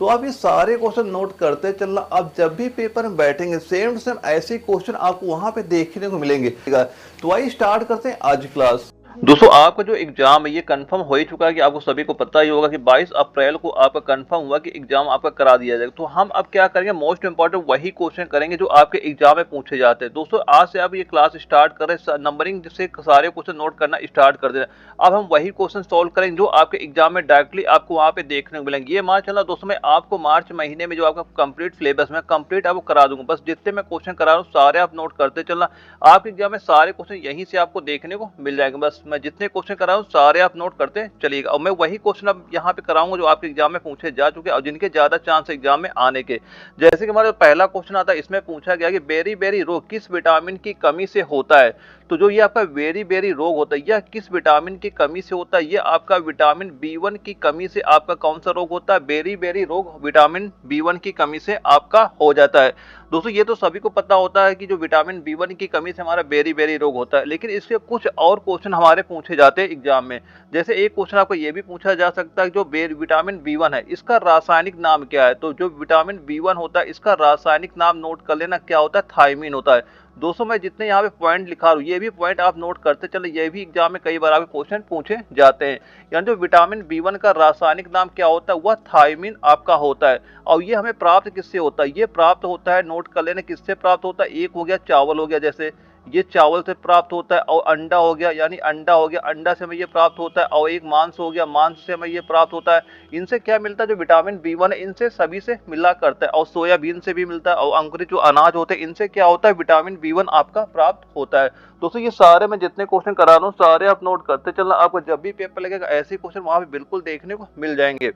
तो आप ये सारे क्वेश्चन नोट करते चलना। आप जब भी पेपर में बैठेंगे सेम टू सेम ऐसे क्वेश्चन आपको वहां पे देखने को मिलेंगे। तो आइए स्टार्ट करते हैं आज क्लास। दोस्तों आपका जो एग्जाम है ये कंफर्म हो ही चुका है कि आपको सभी को पता ही होगा कि 22 अप्रैल को आपका कंफर्म हुआ कि एग्जाम आपका करा दिया जाएगा। तो हम अब क्या करेंगे, मोस्ट इंपॉर्टेंट वही क्वेश्चन करेंगे जो आपके एग्जाम में पूछे जाते हैं। दोस्तों आज से आप ये क्लास स्टार्ट कर रहे हैं, नंबरिंग से सारे क्वेश्चन नोट करना स्टार्ट कर देना। अब हम वही क्वेश्चन सोल्व करेंगे जो आपके एग्जाम में डायरेक्टली आपको वहां पे देखने को मिलेंगे। ये मान चलना दोस्तों मैं आपको मार्च महीने में जो आपका कंप्लीट सिलेबस में कंप्लीट आपको करा दूंगा। बस जितने मैं क्वेश्चन करा रहा हूँ सारे आप नोट करते चलना। आपके एग्जाम में सारे क्वेश्चन यहीं से आपको देखने को मिल जाएंगे। बस मैं जितने क्वेश्चन करा हूँ सारे आप नोट करते चलिएगा। और मैं वही क्वेश्चन अब यहाँ पे कराऊंगा जो आपके एग्जाम में पूछे जा चुके हैं और जिनके ज्यादा चांस एग्जाम में आने के। जैसे कि हमारा पहला क्वेश्चन आता है, इसमें पूछा गया कि बेरी बेरी रोग किस विटामिन की कमी से होता है। तो जो ये आपका बेरी बेरी रोग होता है यह किस विटामिन की कमी से होता है। ये आपका विटामिन B1 की कमी से आपका कौन सा रोग होता है, बेरी बेरी रोग विटामिन B1 की कमी से आपका हो जाता है। दोस्तों ये तो सभी को पता होता है कि जो विटामिन B1 की कमी से हमारा बेरी बेरी रोग होता है, लेकिन इसके कुछ और क्वेश्चन हमारे पूछे जाते हैं एग्जाम में। जैसे एक क्वेश्चन आपको ये भी पूछा जा सकता है जो विटामिन B1 है इसका रासायनिक नाम क्या है। तो जो विटामिन B1 होता है इसका रासायनिक नाम नोट कर लेना, क्या होता है, थायमीन होता है। दोस्तों मैं जितने यहाँ पे पॉइंट लिखा रहा हूँ ये भी पॉइंट आप नोट करते चले, ये भी एग्जाम में कई बार आपके क्वेश्चन पूछे जाते हैं। यानी जो विटामिन B1 का रासायनिक नाम क्या होता है वह थायमीन आपका होता है। और ये हमें प्राप्त किससे होता है, ये प्राप्त होता है, नोट कर लेना किससे प्राप्त होता है। एक हो गया चावल हो गया, जैसे ये चावल से प्राप्त होता है। और अंडा हो गया, यानी अंडा हो गया, अंडा से हमें ये प्राप्त होता है। और एक मांस हो गया, मांस से हमें ये प्राप्त होता है। इनसे क्या मिलता है, जो विटामिन B1 है इनसे सभी से मिला करता है। और सोयाबीन से भी मिलता है और अंकुरित जो अनाज होते हैं इनसे क्या होता है, विटामिन B1 आपका प्राप्त होता है। दोस्तों ये सारे मैं जितने क्वेश्चन करा रहा हूँ सारे आप नोट करते चलना। आपको जब भी पेपर लगेगा ऐसे क्वेश्चन वहां पे बिल्कुल देखने को मिल जाएंगे।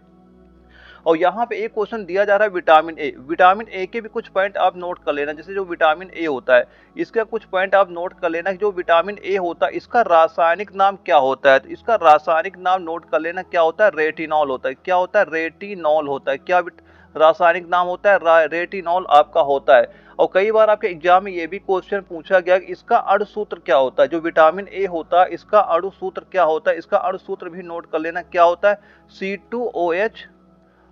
और यहाँ पे एक क्वेश्चन दिया जा रहा है विटामिन ए। विटामिन ए के भी कुछ पॉइंट आप नोट कर लेना। जैसे जो विटामिन ए होता है इसका कुछ पॉइंट आप नोट कर लेना कि जो विटामिन ए होता है इसका रासायनिक नाम क्या होता है। तो इसका रासायनिक नाम नोट कर लेना, क्या होता है, रेटिनॉल होता है। क्या होता है, रेटिनॉल होता है। क्या रासायनिक नाम होता है, रेटिनॉल आपका होता है। और कई बार आपके एग्जाम में ये भी क्वेश्चन पूछा गया कि इसका अणुसूत्र क्या होता है। जो विटामिन ए होता है इसका अणुसूत्र क्या होता है, इसका अणुसूत्र भी नोट कर लेना, क्या होता है, C2OH।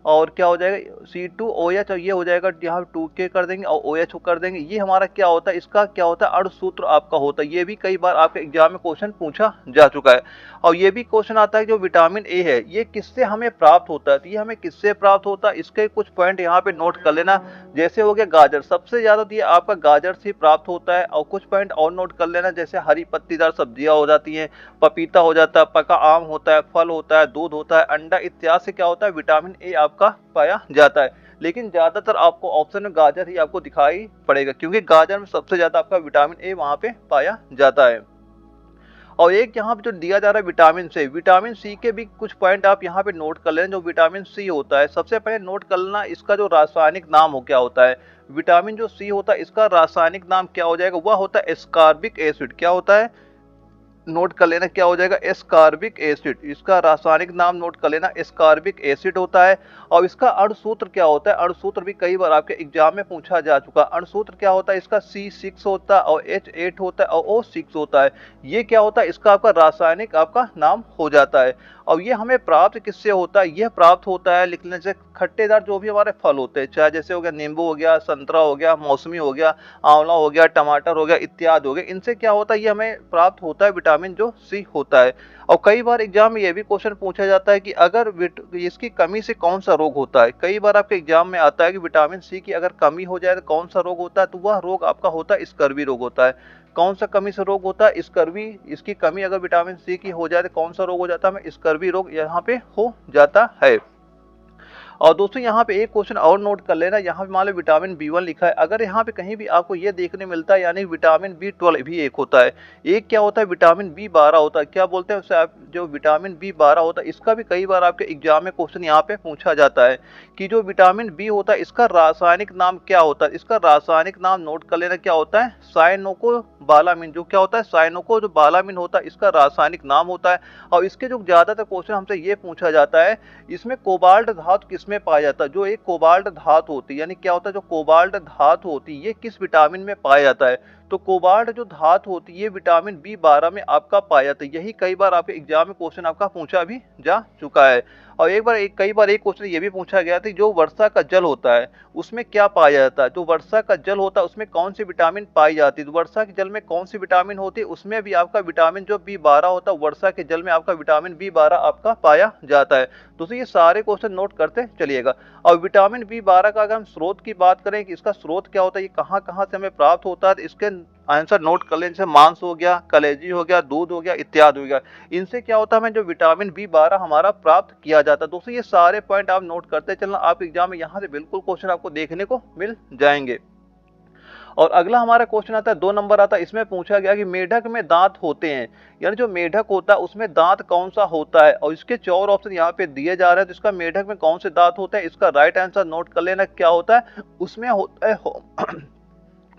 और क्या हो जाएगा, C2OH, और ये हो जाएगा यहाँ 2K कर देंगे और OH कर देंगे। ये हमारा क्या होता है, इसका क्या होता है, अणुसूत्र आपका होता है। ये भी कई बार आपके एग्जाम में क्वेश्चन पूछा जा चुका है। और ये भी क्वेश्चन आता है जो विटामिन ए है ये किससे हमें प्राप्त होता है। तो ये हमें किससे प्राप्त होता है, इसके कुछ पॉइंट यहाँ पे नोट कर लेना। जैसे हो गया गाजर, सबसे ज्यादा तो ये आपका गाजर से प्राप्त होता है। और कुछ पॉइंट और नोट कर लेना, जैसे हरी पत्तीदार सब्जियां हो जाती हैं, पपीता हो जाता है, पका आम होता है, फल होता है, दूध होता है, अंडा इत्यादि से क्या होता है, विटामिन ए आपका पाया जाता है। लेकिन ज्यादातर आपको ऑप्शन में गाजर ही आपको दिखाई पड़ेगा क्योंकि गाजर में सबसे ज्यादा आपका विटामिन ए वहां पे पाया जाता है। और एक यहाँ पे जो दिया जा रहा है विटामिन सी के भी कुछ पॉइंट आप यहाँ पे नोट कर लें। जो विटामिन सी होता है सबसे पहले नोट कर लेना इसका जो रासायनिक नाम हो क्या होता है। विटामिन जो सी होता है इसका रासायनिक नाम क्या हो जाएगा, वह होता है एस्कॉर्बिक एसिड। क्या होता है, नोट कर लेना, क्या हो जाएगा, एस्कॉर्बिक एसिड। इसका रासायनिक नाम नोट कर लेना, एस्कॉर्बिक एसिड होता है। और इसका अणुसूत्र क्या होता है, अणुसूत्र भी कई बार आपके एग्जाम में पूछा जा चुका है। अणुसूत्र क्या होता है, इसका C6 होता है और H8 होता है और O6 होता है। ये क्या होता है, इसका आपका रासायनिक आपका नाम हो जाता है। और ये हमें प्राप्त किससे होता है, यह प्राप्त होता है लिख लेने से खट्टेदार जो भी हमारे फल होते हैं, चाहे जैसे हो गया नींबू हो गया, संतरा हो गया, मौसमी हो गया, आंवला हो गया, टमाटर हो गया इत्यादि हो गए। इनसे क्या होता है, ये हमें प्राप्त होता है विटामिन जो सी होता है। और कई बार एग्जाम में ये भी क्वेश्चन पूछा जाता है कि अगर इसकी कमी से कौन सा रोग होता है। कई बार आपके एग्जाम में आता है कि विटामिन सी की अगर कमी हो जाए तो कौन सा रोग होता है। तो वह रोग आपका होता है स्कर्वी रोग होता है। कौन सा कमी से रोग होता है, स्कर्वी। इसकी कमी अगर विटामिन सी की हो जाए तो कौन सा रोग हो जाता है, हमें स्कर्वी रोग यहाँ पे हो जाता है। और दोस्तों यहाँ पे एक क्वेश्चन और नोट कर लेना, यहाँ पे मान लो विटामिन B1 लिखा है, अगर यहाँ पे कहीं भी आपको ये देखने मिलता है यानी विटामिन B12 भी एक होता है। एक क्या होता है, विटामिन B12 होता है। क्या बोलते हैं उसे आप, जो विटामिन B12 होता है इसका भी कई बार आपके एग्जाम में क्वेश्चन यहाँ पे पूछा जाता है कि जो विटामिन बी होता है इसका रासायनिक नाम क्या होता है। इसका रासायनिक नाम नोट कर लेना, क्या होता है, साइनोकोबालामिन। जो क्या होता है, साइनोको जो बालामिन होता है इसका रासायनिक नाम होता है। और इसके जो ज्यादातर क्वेश्चन हमसे ये पूछा जाता है, इसमें कोबाल्ट धातु किसमें पाया जाता है। जो एक कोबाल्ट धातु होती है, यानी क्या होता है, जो कोबाल्ट धातु होती है ये किस विटामिन में पाया जाता है। तो कोबाल्ट जो धातु होती है ये विटामिन बी 12 में आपका पाया जाता है। यही कई बार आपके एग्जाम में क्वेश्चन आपका पूछा भी जा चुका है। और कई बार एक क्वेश्चन ये भी पूछा गया था, जो वर्षा का जल होता है उसमें क्या पाया जाता है। तो वर्षा का जल होता है उसमें कौन सी विटामिन पाई जाती है, तो वर्षा के जल में कौन सी विटामिन होती है, उसमें भी आपका विटामिन जो बी 12 होता है, वर्षा के जल में आपका विटामिन बी 12 आपका पाया जाता है। दोस्तों ये सारे क्वेश्चन नोट करते चलिएगा। और विटामिन बी 12 का अगर हम स्रोत की बात करें कि इसका स्रोत क्या होता है, ये कहाँ कहाँ से हमें प्राप्त होता है, तो इसके आंसर नोट कर लें। जैसे मांस हो गया, कलेजी हो गया, दूध हो गया, इत्यादि हो गया। इनसे क्या होता है, हमें जो विटामिन बी 12 हमारा प्राप्त किया जाता है। दोस्तों ये सारे पॉइंट आप नोट करते चलना, आप एग्जाम में यहाँ से बिल्कुल क्वेश्चन आपको देखने को मिल जाएंगे। और अगला हमारा क्वेश्चन आता है 2 नंबर आता है, इसमें पूछा गया कि मेढक में दांत होते हैं, यानी जो मेढक होता है उसमें दांत कौन सा होता है। और इसके 4 ऑप्शन यहाँ पे दिए जा रहे हैं। तो इसका मेढक में कौन से दांत होते हैं, इसका राइट आंसर नोट कर लेना। क्या होता है, उसमें होता है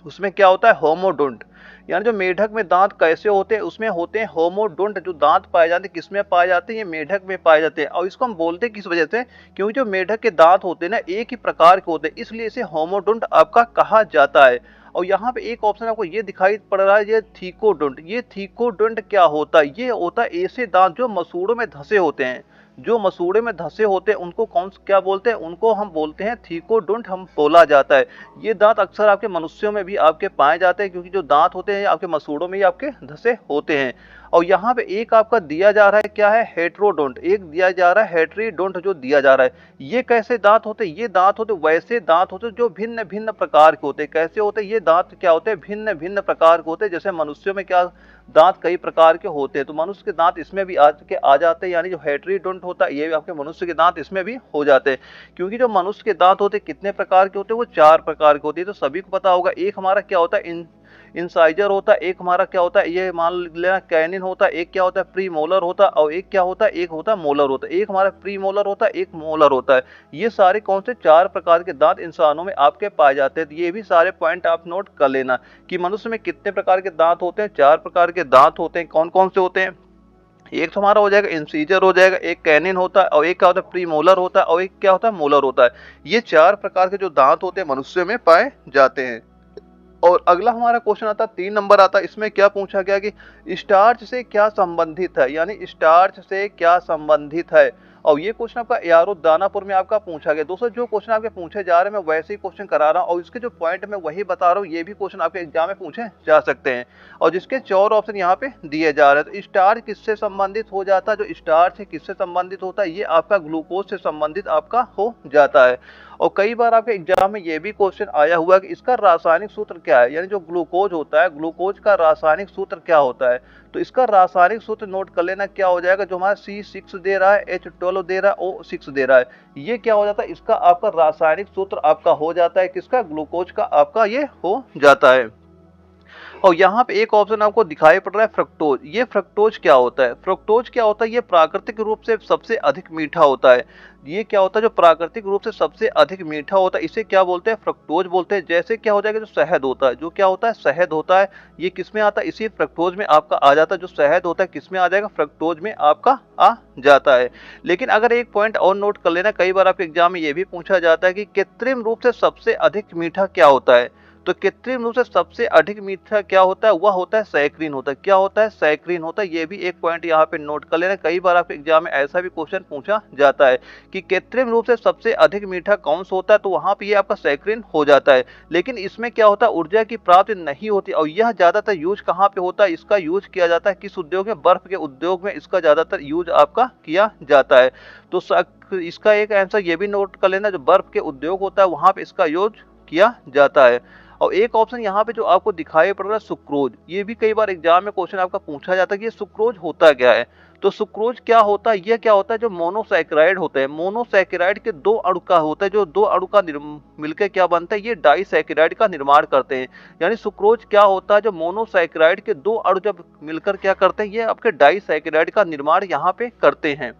उसमें क्या होता है, होमोडोंट। यानी जो मेढक में दांत कैसे होते हैं, उसमें होते हैं होमोडोंट। जो दांत पाए जाते हैं किसमें पाए जाते हैं, ये मेढक में पाए जाते हैं। और इसको हम बोलते हैं किस वजह से, क्योंकि जो मेढक के दांत होते हैं ना एक ही प्रकार के होते हैं, इसलिए इसे होमोडोंट आपका कहा जाता है। और यहाँ पे एक ऑप्शन आपको ये दिखाई पड़ रहा है, ये थीकोडोंट। ये थीकोडोंट क्या होता है, ये होता है ऐसे दांत जो मसूड़ों में धंसे होते हैं। जो मसूड़े में धंसे होते हैं उनको क्या बोलते हैं, उनको हम बोलते हैं थीकोडोंट हम बोला जाता है। ये दांत अक्सर आपके मनुष्यों में भी आपके पाए जाते हैं, क्योंकि जो दांत होते हैं आपके मसूड़ों में ही आपके धंसे होते हैं। और यहाँ पे एक आपका दिया जा रहा है, क्या है, हेट्रोडोंट। एक दिया जा रहा है हेट्रीडोंट, जो दिया जा रहा है। ये कैसे दांत होते हैं, ये दांत होते वैसे दांत होते जो भिन्न भिन्न प्रकार के होते हैं। कैसे होते हैं, ये दांत क्या होते हैं, भिन्न भिन्न प्रकार के होते हैं। जैसे मनुष्यों में क्या दांत कई प्रकार के होते हैं, तो मनुष्य के दांत इसमें भी आ जाते हैं। यानी जो हेट्रीडोंट होता है ये भी आपके मनुष्य के दांत इसमें भी हो जाते हैं। क्योंकि जो मनुष्य के दांत होते हैं कितने प्रकार के होते हैं, वो 4 प्रकार के होते हैं। तो सभी को पता होगा। एक हमारा क्या होता है, इंसाइजर होता है। एक हमारा क्या होता है, ये मान लेना कैनिन होता है। एक क्या होता है, प्री मोलर होता है। और एक क्या होता है, एक होता है मोलर होता है। एक हमारा प्री मोलर होता है, एक मोलर होता है। ये सारे कौन से 4 प्रकार के दांत इंसानों में आपके पाए जाते हैं। तो ये भी सारे पॉइंट आप नोट कर लेना कि मनुष्य में कितने प्रकार के दांत होते हैं। 4 प्रकार के दांत होते हैं। कौन कौन से होते हैं, एक तो हमारा हो जाएगा इंसीजर हो जाएगा, एक कैनिन होता है, और एक क्या होता है, प्री मोलर होता है, और एक क्या होता है, मोलर होता है। ये 4 प्रकार के जो दांत होते हैं मनुष्य में पाए जाते हैं। और अगला हमारा क्वेश्चन आता है 3 नंबर आता है। इसमें क्या पूछा गया कि स्टार्च से क्या संबंधित है, यानी स्टार्च से क्या संबंधित है। और ये क्वेश्चन आपका एआरओ दानापुर में आपका पूछा गया। दोस्तों जो क्वेश्चन आपके पूछे जा रहे हैं मैं वैसे ही क्वेश्चन करा रहा हूँ, और इसके जो पॉइंट मैं वही बता रहा हूँ। ये भी क्वेश्चन आपके एग्जाम में पूछे जा सकते हैं। और जिसके 4 ऑप्शन यहाँ पे दिए जा रहे हैं। तो स्टार्च किससे संबंधित हो जाता है, जो स्टार्च है किससे संबंधित होता है, ये आपका ग्लूकोज से संबंधित आपका हो जाता है। और कई बार आपके एग्जाम में ये भी क्वेश्चन आया हुआ है कि इसका रासायनिक सूत्र क्या है, यानी जो ग्लूकोज होता है, ग्लूकोज का रासायनिक सूत्र क्या होता है। तो इसका रासायनिक सूत्र नोट कर लेना। क्या हो जाएगा, जो हमारा C6 दे रहा है, H12 दे रहा है, O6 दे रहा है, ये क्या हो जाता है, इसका आपका रासायनिक सूत्र आपका हो जाता है किसका, ग्लूकोज का आपका ये हो जाता है। और यहाँ पे एक ऑप्शन आपको दिखाई पड़ रहा है फ्रक्टोज। ये फ्रक्टोज क्या होता है, फ्रक्टोज क्या होता है, ये प्राकृतिक रूप से सबसे अधिक मीठा होता है। ये क्या होता है, जो प्राकृतिक रूप से सबसे अधिक मीठा होता है इसे क्या बोलते हैं, फ्रक्टोज बोलते हैं। जैसे क्या हो जाएगा, जो शहद होता है, जो क्या होता है, शहद होता है, ये किसमें आता है, इसी फ्रक्टोज में आपका आ जाता है। जो शहद होता है किसमें आ जाएगा, फ्रक्टोज में आपका आ जाता है। लेकिन अगर एक पॉइंट और नोट कर लेना, कई बार आपके एग्जाम में ये भी पूछा जाता है कि कृत्रिम रूप से सबसे अधिक मीठा क्या होता है। तो कृत्रिम रूप से सबसे अधिक मीठा क्या होता है, वह होता है सैक्रिन होता है। क्या होता है, सैक्रिन होता है। ये भी एक पॉइंट यहाँ पे नोट कर लेना। कई बार आपके एग्जाम में ऐसा भी क्वेश्चन पूछा जाता है कि कृत्रिम रूप से सबसे अधिक मीठा कौन सा होता है, तो वहां पे ये आपका सैक्रिन हो जाता है। लेकिन इसमें क्या होता है, ऊर्जा की प्राप्ति नहीं होती। और यह ज्यादातर यूज कहाँ पे होता है, इसका यूज किया जाता है किस उद्योग में, बर्फ के उद्योग में इसका ज्यादातर यूज आपका किया जाता है। तो इसका एक आंसर ये भी नोट कर लेना, जो बर्फ के उद्योग होता है वहां पे इसका यूज किया जाता है। और एक ऑप्शन यहाँ पे जो आपको दिखाई पड़ रहा है सुक्रोज, ये भी कई बार एग्जाम में क्वेश्चन आपका पूछा जाता है कि ये सुक्रोज होता क्या है। तो सुक्रोज क्या होता है, ये क्या होता है, जो मोनोसैकेराइड होते हैं, मोनोसैकेराइड के 2 अणु का होता है, जो 2 अणु का मिलकर क्या बनता है, ये डाइसैकेराइड का निर्माण करते हैं। यानी सुक्रोज क्या होता है, जो मोनोसैकेराइड के 2 अणु जब मिलकर क्या करते हैं, ये आपके डाइसैकेराइड का निर्माण यहाँ पे करते हैं।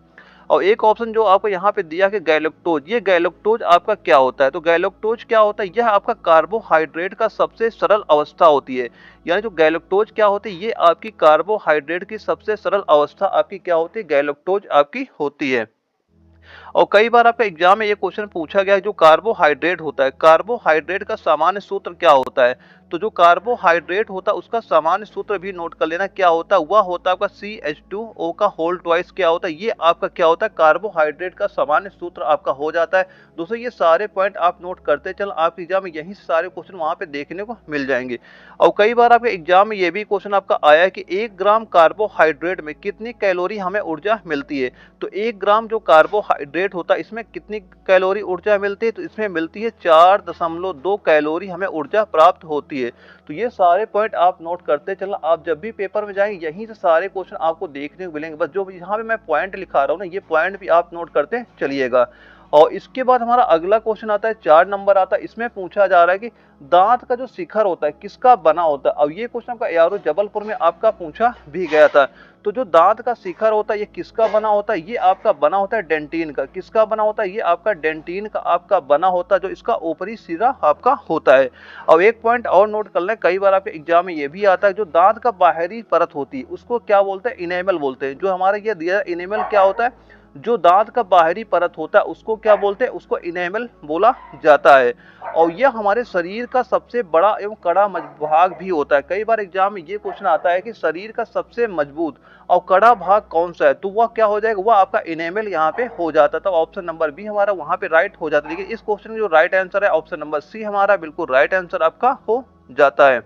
और एक ऑप्शन जो आपको यहाँ पे दिया कि गैलेक्टोज, ये गैलेक्टोज आपका क्या होता है। तो गैलेक्टोज क्या होता है, यह आपका कार्बोहाइड्रेट का सबसे सरल अवस्था होती है। यानी जो गैलेक्टोज क्या होती है, ये आपकी कार्बोहाइड्रेट की सबसे सरल अवस्था आपकी क्या होती है, गैलेक्टोज आपकी होती है। और कई बार आपका एग्जाम में ये क्वेश्चन पूछा गया है, जो कार्बोहाइड्रेट होता है, कार्बोहाइड्रेट का सामान्य सूत्र क्या होता है? तो जो कार्बोहाइड्रेट होता है उसका सामान्य सूत्र भी नोट कर लेना क्या होता है, वह होता है आपका CH2O का होल ट्वाइस क्या होता है, ये आपका क्या होता है, कार्बोहाइड्रेट का सामान्य सूत्र आपका हो जाता है। दोस्तों ये सारे पॉइंट आप नोट करते चल, आपके एग्जाम में यही सारे क्वेश्चन वहां पे देखने को मिल जाएंगे। और कई बार आपके एग्जाम में ये भी क्वेश्चन आपका आया है कि 1 ग्राम कार्बोहाइड्रेट में कितनी कैलोरी हमें ऊर्जा मिलती है। तो 1 ग्राम जो कार्बोहाइड्रेट होता है इसमें कितनी कैलोरी ऊर्जा मिलती है, तो इसमें मिलती है 4.2 कैलोरी हमें ऊर्जा प्राप्त होती है। तो ये सारे पॉइंट आप नोट करते चलना, आप जब भी पेपर में जाएंगे यहीं से सारे क्वेश्चन आपको देखने को मिलेंगे। बस जो यहाँ पे मैं पॉइंट लिखा रहा हूँ ना, ये पॉइंट भी आप नोट करते चलिएगा। और इसके बाद हमारा अगला क्वेश्चन आता है 4 नंबर आता है, इसमें पूछा जा रहा है कि दांत का जो शिखर होता है किसका बना होता है। अब ये क्वेश्चन आपका यारो जबलपुर में आपका पूछा भी गया था। तो जो दांत का शिखर होता है ये किसका बना होता है, ये आपका बना होता है डेंटिन का। किसका बना होता है, ये आपका डेंटिन का आपका बना होता है, जो इसका ऊपरी सिरा आपका होता है। अब एक पॉइंट और नोट कर लें, कई बार आपके एग्जाम में ये भी आता है, जो दांत का बाहरी परत होती है उसको क्या बोलते हैं, इनेमल बोलते हैं। जो हमारे ये दिया इनेमल क्या होता है, जो दांत का बाहरी परत होता है उसको क्या बोलते हैं, उसको इनेमल बोला जाता है। और यह हमारे शरीर का सबसे बड़ा एवं कड़ा भाग भी होता है। कई बार एग्जाम में ये क्वेश्चन आता है कि शरीर का सबसे मजबूत और कड़ा भाग कौन सा है, तो वह क्या हो जाएगा, वह आपका इनेमल यहाँ पे हो जाता है। तो ऑप्शन नंबर बी हमारा वहां पे राइट हो जाता है। लेकिन इस क्वेश्चन में जो राइट आंसर है ऑप्शन नंबर सी हमारा बिल्कुल राइट आंसर आपका हो जाता है।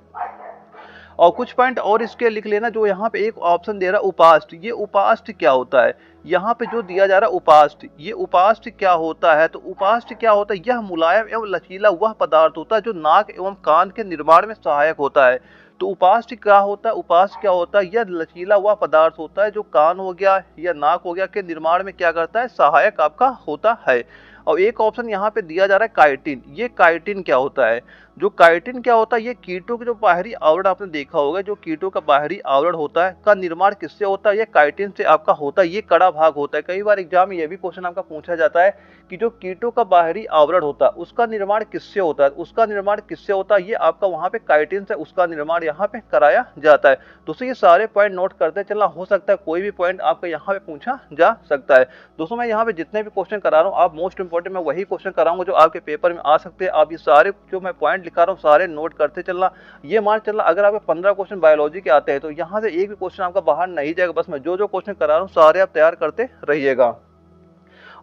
और कुछ पॉइंट और इसके लिख लेना, जो यहाँ पे एक ऑप्शन दे रहा है उपास्ट, ये उपास्ट क्या होता है, यहाँ पे जो दिया जा रहा है उपास्ट, ये उपास्ट क्या होता है, तो उपास्ट क्या होता है, यह मुलायम एवं लचीला वह पदार्थ होता है जो नाक एवं कान के निर्माण में सहायक होता है। तो उपास्ट क्या होता है, उपास्ट क्या होता है, यह लचीला वह पदार्थ होता है जो कान हो गया या नाक हो गया के निर्माण में क्या करता है, सहायक आपका होता है। और एक ऑप्शन यहाँ पे दिया जा रहा है काइटिन, ये काइटिन क्या होता है, जो काइटिन क्या होता है, ये कीटों के जो बाहरी आवरण आपने देखा होगा, जो कीटों का बाहरी आवरण होता है का निर्माण किससे होता है, ये काइटिन से आपका होता है, ये कड़ा भाग होता है। कई बार एग्जाम में ये भी क्वेश्चन आपका पूछा जाता है कि जो कीटों का बाहरी आवरण होता है उसका निर्माण किससे होता है, उसका निर्माण किससे होता है, ये आपका वहां पे काइटिन से उसका निर्माण यहाँ पे कराया जाता है। दोस्तों ये सारे पॉइंट नोट करते चलना, हो सकता है कोई भी पॉइंट आपका यहाँ पे पूछा जा सकता है। दोस्तों मैं यहाँ पे जितने भी क्वेश्चन करा रहा हूँ, आप मोस्ट इंपोर्टेंट मैं वही क्वेश्चन कराऊंगा जो आपके पेपर में आ सकते हैं। आप ये सारे जो मैं पॉइंट लिखा रहा हूँ सारे नोट करते चलना। ये मान चलना अगर आपके 15 क्वेश्चन बायोलॉजी के आते हैं तो यहाँ से एक भी क्वेश्चन आपका बाहर नहीं जाएगा। बस मैं जो जो क्वेश्चन करा रहा हूँ सारे आप तैयार करते रहिएगा।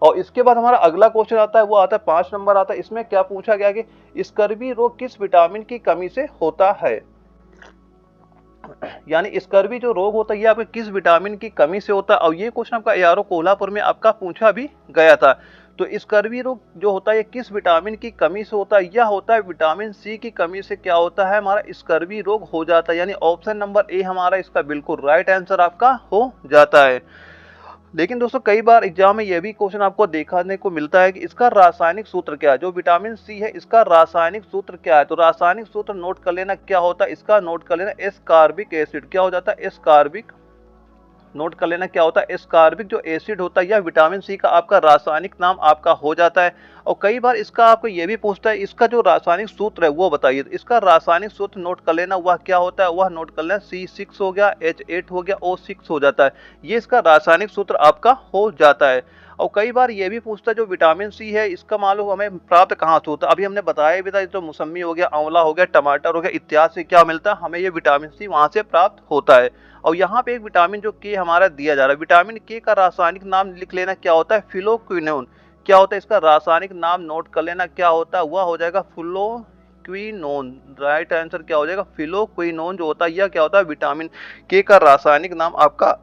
और इसके बाद हमारा अगला क्वेश्चन आता है, वो आता है 5 नंबर आता है। इसमें क्या पूछा गया कि स्कर्वी रोग किस विटामिन की कमी से होता है, यानी स्कर्वी जो रोग होता है ये आपके किस विटामिन की कमी से होता है। और ये क्वेश्चन आपका एआरओ कोल्हापुर में आपका पूछा भी गया था। तो स्कर्वी रोग जो होता है ये किस विटामिन की कमी से होता है, यह होता है विटामिन सी की कमी से क्या होता है, हमारा स्कर्वी रोग हो जाता है। यानी ऑप्शन नंबर ए हमारा इसका बिल्कुल राइट आंसर आपका हो जाता है। लेकिन दोस्तों कई बार एग्जाम में यह भी क्वेश्चन आपको देखने को मिलता है कि इसका रासायनिक सूत्र क्या है, जो विटामिन सी है इसका रासायनिक सूत्र क्या है। तो रासायनिक सूत्र नोट कर लेना क्या होता है, इसका नोट कर लेना एस्कॉर्बिक एसिड। क्या हो जाता है, एस्कॉर्बिक, नोट कर लेना क्या होता है, एस्कॉर्बिक जो एसिड होता है यह विटामिन सी का आपका रासायनिक नाम आपका हो जाता है। और कई बार इसका आपको ये भी पूछता है इसका जो रासायनिक सूत्र है वो बताइए। तो इसका रासायनिक सूत्र नोट कर लेना, वह क्या होता है, वह नोट कर लेना C6 हो गया, H8 हो गया, O6 हो जाता है। ये इसका रासायनिक सूत्र आपका हो जाता है। और कई बार ये भी पूछता है जो विटामिन सी है इसका मालूम हमें प्राप्त कहाँ से होता है। अभी हमने बताया भी था, तो मौसमी हो गया, आंवला हो गया, टमाटर हो गया इत्यादि से क्या मिलता है हमें, ये विटामिन सी वहां से प्राप्त होता है। और यहाँ पे एक विटामिन जो के हमारा दिया जा रहा है, विटामिन के का रासायनिक नाम लिख लेना क्या होता है, फिलोक्विनोन। क्या होता है इसका रासायनिक नाम नोट कर लेना क्या होता है, वह हो जाएगा फिलोक्विनोन। राइट आंसर क्या हो जाएगा, फिलोक्विनोन जो होता है यह क्या होता है, विटामिन के का रासायनिक नाम आपका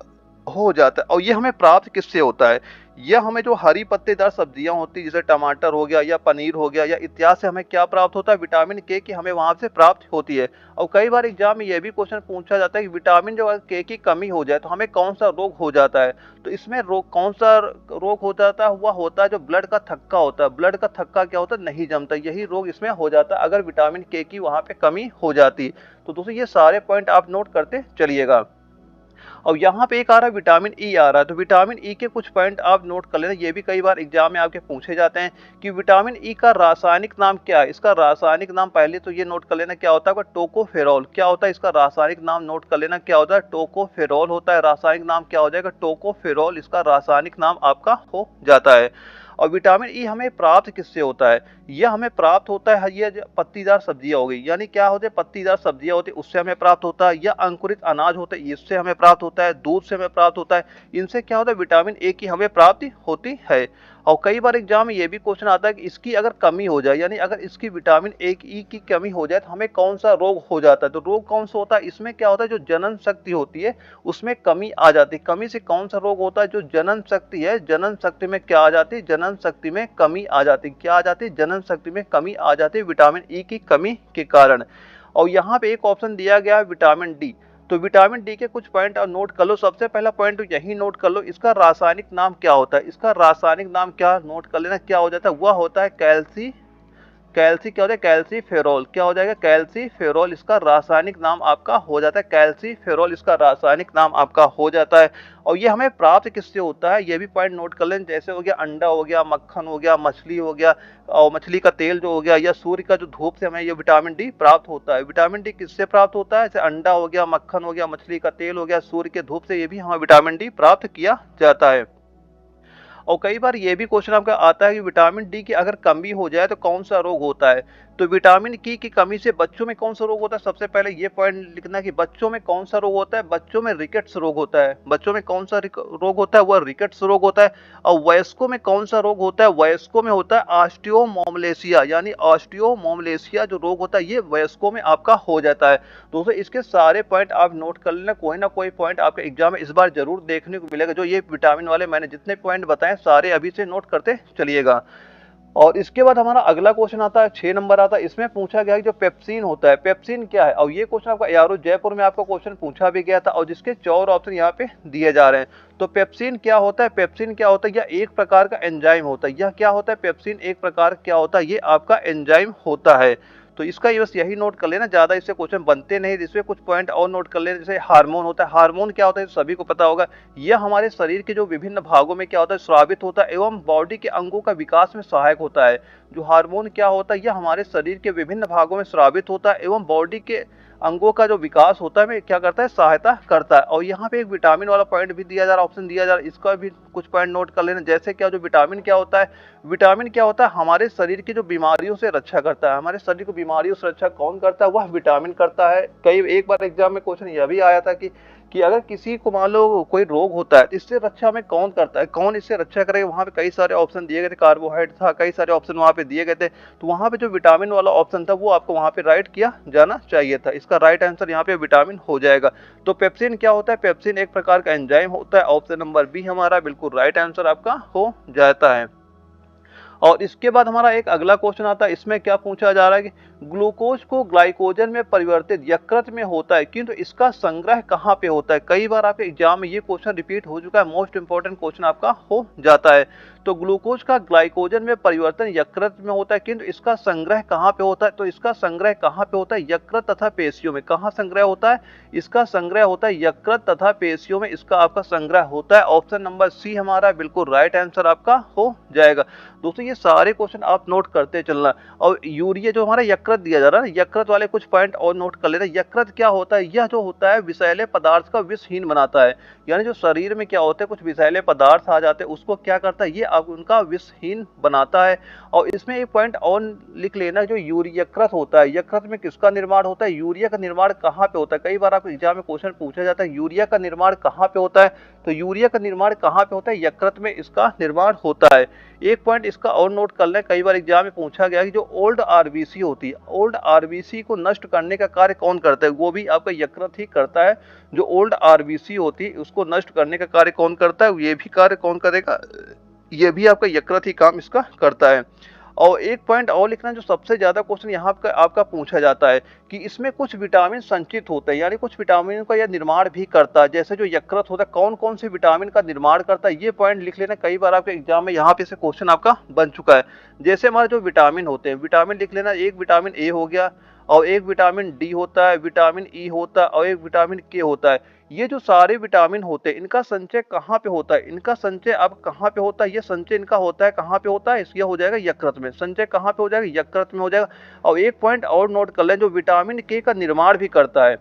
हो जाता है। और ये हमें प्राप्त किससे होता है, यह हमें जो हरी पत्तेदार सब्जियां होती है जैसे टमाटर हो गया या पनीर हो गया या इत्यादि से हमें क्या प्राप्त होता है, विटामिन के की हमें वहां से प्राप्त होती है। और कई बार एग्जाम में यह भी क्वेश्चन पूछा जाता है कि विटामिन जो के की कमी हो जाए तो हमें कौन सा रोग हो जाता है। तो इसमें रोग कौन सा रोग हो जाता है, वह होता है जो ब्लड का थक्का होता है। ब्लड का थक्का क्या होता है, नहीं जमता, यही रोग इसमें हो जाता है अगर विटामिन के की वहां पे कमी हो जाती। तो दोस्तों ये सारे पॉइंट आप नोट करते चलिएगा। और यहाँ पे एक आ रहा है विटामिन ई आ रहा है, तो विटामिन ई के कुछ पॉइंट आप नोट कर लेना, ये भी कई बार एग्जाम में आपके पूछे जाते हैं कि विटामिन ई का रासायनिक नाम क्या है। इसका रासायनिक नाम पहले तो ये नोट कर लेना क्या होता है, टोकोफेरॉल। क्या होता है इसका रासायनिक नाम नोट कर लेना क्या होता है, टोकोफेरॉल होता है। रासायनिक नाम क्या हो जाएगा, टोकोफेरॉल इसका रासायनिक नाम आपका हो जाता है। और विटामिन ई हमें प्राप्त किससे होता है? यह हमें प्राप्त होता है, ये जो पत्तीदार सब्जियां हो गई, यानी क्या होते हैं, पत्तीदार सब्जियां होती है उससे हमें प्राप्त होता है, या अंकुरित अनाज होते हैं इससे हमें प्राप्त होता है, दूध से हमें प्राप्त होता है। इनसे क्या होता है, विटामिन ए की हमें प्राप्ति होती है। और कई बार एग्जाम में ये भी क्वेश्चन आता है कि इसकी अगर कमी हो जाए, यानी अगर इसकी विटामिन ए ई की कमी हो जाए तो हमें कौन सा रोग हो जाता है? तो रोग कौन सा होता है? इसमें क्या होता है, जो जनन शक्ति होती है उसमें कमी आ जाती है। कमी से कौन सा रोग होता है? जो जनन शक्ति है, जनन शक्ति में क्या आ जाती है? जनन शक्ति में कमी आ जाती है। क्या आ जाती है? जनन शक्ति में कमी आ जाती है विटामिन ई की कमी के कारण। और यहाँ पे एक ऑप्शन दिया गया है विटामिन डी। तो विटामिन डी के कुछ पॉइंट और नोट कर लो। सबसे पहला पॉइंट तो यही नोट कर लो, इसका रासायनिक नाम क्या होता है? इसका रासायनिक नाम क्या नोट कर लेना, क्या हो जाता है? वह होता है क्या होता है? कैल्सीफेरॉल। क्या हो जाएगा? कैल्सीफेरॉल इसका रासायनिक नाम आपका हो जाता है। कैल्सीफेरॉल इसका रासायनिक नाम आपका हो जाता है। और ये हमें प्राप्त किससे होता है? ये भी पॉइंट नोट कर लें। जैसे हो गया अंडा हो गया, मक्खन हो गया, मछली हो गया, और मछली का तेल जो हो गया, या सूर्य का जो धूप से हमें ये विटामिन डी प्राप्त होता है। विटामिन डी किससे प्राप्त होता है? जैसे अंडा हो गया, मक्खन हो गया, मछली का तेल हो गया, सूर्य के धूप से ये भी हमें विटामिन डी प्राप्त किया जाता है। और कई बार ये भी क्वेश्चन आपका आता है कि विटामिन डी की अगर कमी हो जाए तो कौन सा रोग होता है? तो विटामिन की कमी से बच्चों में कौन सा रोग होता है? सबसे पहले ये पॉइंट लिखना कि बच्चों में कौन सा रोग होता है? बच्चों में रिकेट्स रोग होता है। बच्चों में कौन सा रोग होता है? वह रिकेट्स रोग होता है। और वयस्कों में कौन सा रोग होता है? वयस्कों में होता है ऑस्टियोमोमलेशिया, यानी ऑस्टियोमोमलेशिया जो रोग होता है ये वयस्कों में आपका हो जाता है। दोस्तों इसके सारे पॉइंट आप नोट कर लेना, कोई ना कोई पॉइंट आपके एग्जाम में इस बार जरूर देखने को मिलेगा। जो ये विटामिन वाले मैंने जितने पॉइंट बताए सारे अभी से नोट करते चलिएगा। और इसके बाद हमारा अगला क्वेश्चन आता है, 6 नंबर आता है। इसमें पूछा गया है जो पेप्सिन होता है, पेप्सिन क्या है? और ये क्वेश्चन आपका यारो जयपुर में आपका क्वेश्चन पूछा भी गया था, और जिसके 4 ऑप्शन यहाँ पे दिए जा रहे हैं। तो पेप्सिन क्या होता है? पेप्सिन क्या होता है? यह एक प्रकार का एंजाइम होता है। यह क्या होता है? पेप्सिन एक प्रकार क्या होता है? ये आपका एंजाइम होता है। तो इसका बस यही नोट कर लेना, ज्यादा इससे क्वेश्चन बनते नहीं। इसमें कुछ पॉइंट और नोट कर लेना, जैसे हार्मोन होता है। हार्मोन क्या होता है सभी को पता होगा। यह हमारे शरीर के जो विभिन्न भागों में क्या होता है, स्रावित होता है एवं बॉडी के अंगों का विकास में सहायक होता है। जो हार्मोन क्या होता है, यह हमारे शरीर के विभिन्न भागों में स्रावित होता है एवं बॉडी के अंगों का जो विकास होता है में क्या करता है, सहायता करता है। और यहाँ पे एक विटामिन वाला पॉइंट भी दिया जा रहा है, ऑप्शन दिया जा रहा है, इसका भी कुछ पॉइंट नोट कर लेना। जैसे क्या, जो विटामिन क्या होता है? विटामिन क्या होता है? हमारे शरीर की जो बीमारियों से रक्षा करता है। हमारे शरीर को बीमारियों से रक्षा कौन करता है? वह विटामिन करता है। कई एक बार एग्जाम में क्वेश्चन यह भी आया था कि अगर किसी को मान लो कोई रोग होता है तो इससे रक्षा हमें कौन करता है, कौन इससे रक्षा करेगा? वहां पे कई सारे ऑप्शन दिए गए थे, कार्बोहाइड्रेट था, कई सारे ऑप्शन वहां पे दिए गए थे। तो वहां पे जो विटामिन वाला ऑप्शन था वो आपको वहां पे राइट किया जाना चाहिए था। इसका राइट आंसर यहाँ पे विटामिन हो जाएगा। तो पेप्सिन क्या होता है? पेप्सिन एक प्रकार का एंजाइम होता है। ऑप्शन नंबर बी हमारा बिल्कुल राइट आंसर आपका हो जाता है। और इसके बाद हमारा एक अगला क्वेश्चन आता है। इसमें क्या पूछा जा रहा है कि ग्लूकोज को ग्लाइकोजन में परिवर्तित यकृत में होता है, किंतु इसका संग्रह कहाँ पे होता है? कई बार आपके एग्जाम में ये क्वेश्चन रिपीट हो चुका है, मोस्ट इंपोर्टेंट क्वेश्चन आपका हो जाता है। तो ग्लूकोज का ग्लाइकोजन में परिवर्तन यकृत में होता है, किंतु इसका संग्रह कहाँ पे होता है? तो इसका संग्रह कहाँ पे होता है? यकृत तथा पेशियों में। कहाँ संग्रह होता है? इसका संग्रह होता है यकृत तथा पेशियों में, इसका आपका संग्रह होता है। ऑप्शन नंबर सी हमारा बिल्कुल राइट आंसर आपका हो जाएगा। दोस्तों ये सारे क्वेश्चन आप नोट करते चलना। और यूरिया जो हमारा यकृत दिया जा रहा है, यकृत वाले कुछ पॉइंट और नोट कर लेना। यकृत क्या होता है? यह जो होता है विषैले पदार्थ का विषहीन बनाता है। यानी जो शरीर में क्या होते हैं, कुछ विषैले पदार्थ आ जाते हैं, उसको क्या करता है, ये उनका विषहीन बनाता है। और इसमें एक पॉइंट और लिख लेना, जो यकृत होता है, यकृत में किसका निर्माण होता है? यूरिया का निर्माण कहाँ पे होता है? कई बार आपको एग्जाम में क्वेश्चन पूछा जाता है यूरिया का निर्माण कहाँ पे होता है। तो यूरिया का निर्माण कहाँ पे होता है? यकृत में इसका निर्माण होता है। एक पॉइंट इसका और नोट कर लें, कई बार एग्जाम में पूछा गया कि जो ओल्ड आरबीसी होती है, ओल्ड आरबीसी को नष्ट करने का कार्य कौन करता है? वो भी आपका यकृत ही करता है। जो ओल्ड आरबीसी होती है उसको नष्ट करने का कार्य कौन करता है? ये भी कार्य कौन करेगा? ये भी आपका यकृत ही काम इसका करता है। और एक पॉइंट और लिखना, जो सबसे ज्यादा क्वेश्चन यहाँ आपका पूछा जाता है कि इसमें कुछ विटामिन संचित होते हैं, यानी कुछ विटामिन का यह निर्माण भी करता है। जैसे जो यकृत होता है, कौन कौन से विटामिन का निर्माण करता है, ये पॉइंट लिख लेना। कई बार आपके एग्जाम में यहाँ पे से क्वेश्चन आपका बन चुका है। जैसे हमारे जो विटामिन होते हैं, विटामिन लिख लेना। एक विटामिन ए हो गया, और एक विटामिन डी होता है, विटामिन ई होता है, और एक विटामिन के होता है। ये जो सारे विटामिन होते हैं इनका संचय कहाँ पे होता है? इनका संचय अब कहाँ पे होता है? ये संचय इनका होता है कहाँ पे होता है? यह हो जाएगा यकृत में। संचय कहाँ पे हो जाएगा? यकृत में हो जाएगा। और एक पॉइंट और नोट कर लें, जो विटामिन के का निर्माण भी करता है,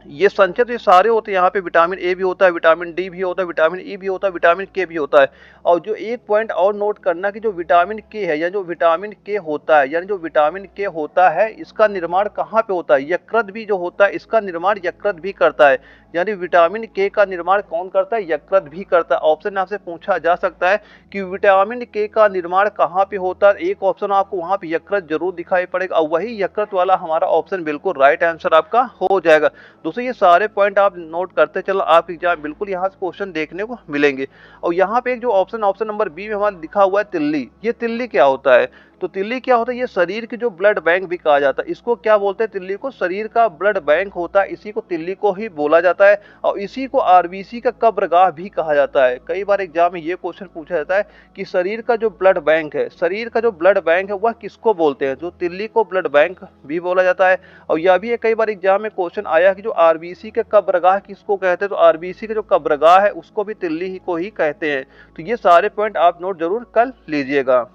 ये संचय तो ये सारे होते हैं, यहाँ पे विटामिन ए भी होता है, विटामिन डी भी होता है, विटामिन ई भी होता है, विटामिन के भी होता है। और जो एक पॉइंट और नोट करना कि जो विटामिन के है या जो विटामिन के होता है, यानी जो विटामिन के होता है इसका निर्माण कहाँ पे होता है? यकृत भी जो होता है इसका निर्माण यकृत भी करता है। यानी विटामिन के का निर्माण कौन करता है? यकृत भी करता है। ऑप्शन आपसे पूछा जा सकता है कि विटामिन के का निर्माण कहाँ पे होता है, एक ऑप्शन आपको वहाँ पे यकृत जरूर दिखाई पड़ेगा और वही यकृत वाला हमारा ऑप्शन बिल्कुल राइट आंसर आपका हो जाएगा। दोस्तों ये सारे पॉइंट आप नोट करते चलो, आप एग्जाम बिल्कुल यहाँ से क्वेश्चन देखने को मिलेंगे। और यहाँ पे एक जो ऑप्शन नंबर बी में हमारा लिखा हुआ है तिल्ली, ये तिल्ली क्या होता है? तो तिल्ली क्या होता है? ये शरीर की जो ब्लड बैंक भी कहा जाता है, इसको क्या बोलते हैं? तिल्ली को शरीर का ब्लड बैंक होता है, इसी को तिल्ली को ही बोला जाता है। और इसी को आरबीसी का कब्रगाह भी कहा जाता है। कई बार एग्जाम में ये क्वेश्चन पूछा जाता है कि शरीर का जो ब्लड बैंक है, शरीर का जो ब्लड बैंक है वह किसको बोलते हैं? जो तिल्ली को ब्लड बैंक भी बोला जाता है। और यह भी कई बार एग्जाम में क्वेश्चन आया कि जो आरबीसी के कब्रगाह किसको कहते हैं? तो आरबीसी का जो कब्रगाह है उसको भी तिल्ली ही को ही कहते हैं। तो ये सारे पॉइंट आप नोट जरूर कर लीजिएगा।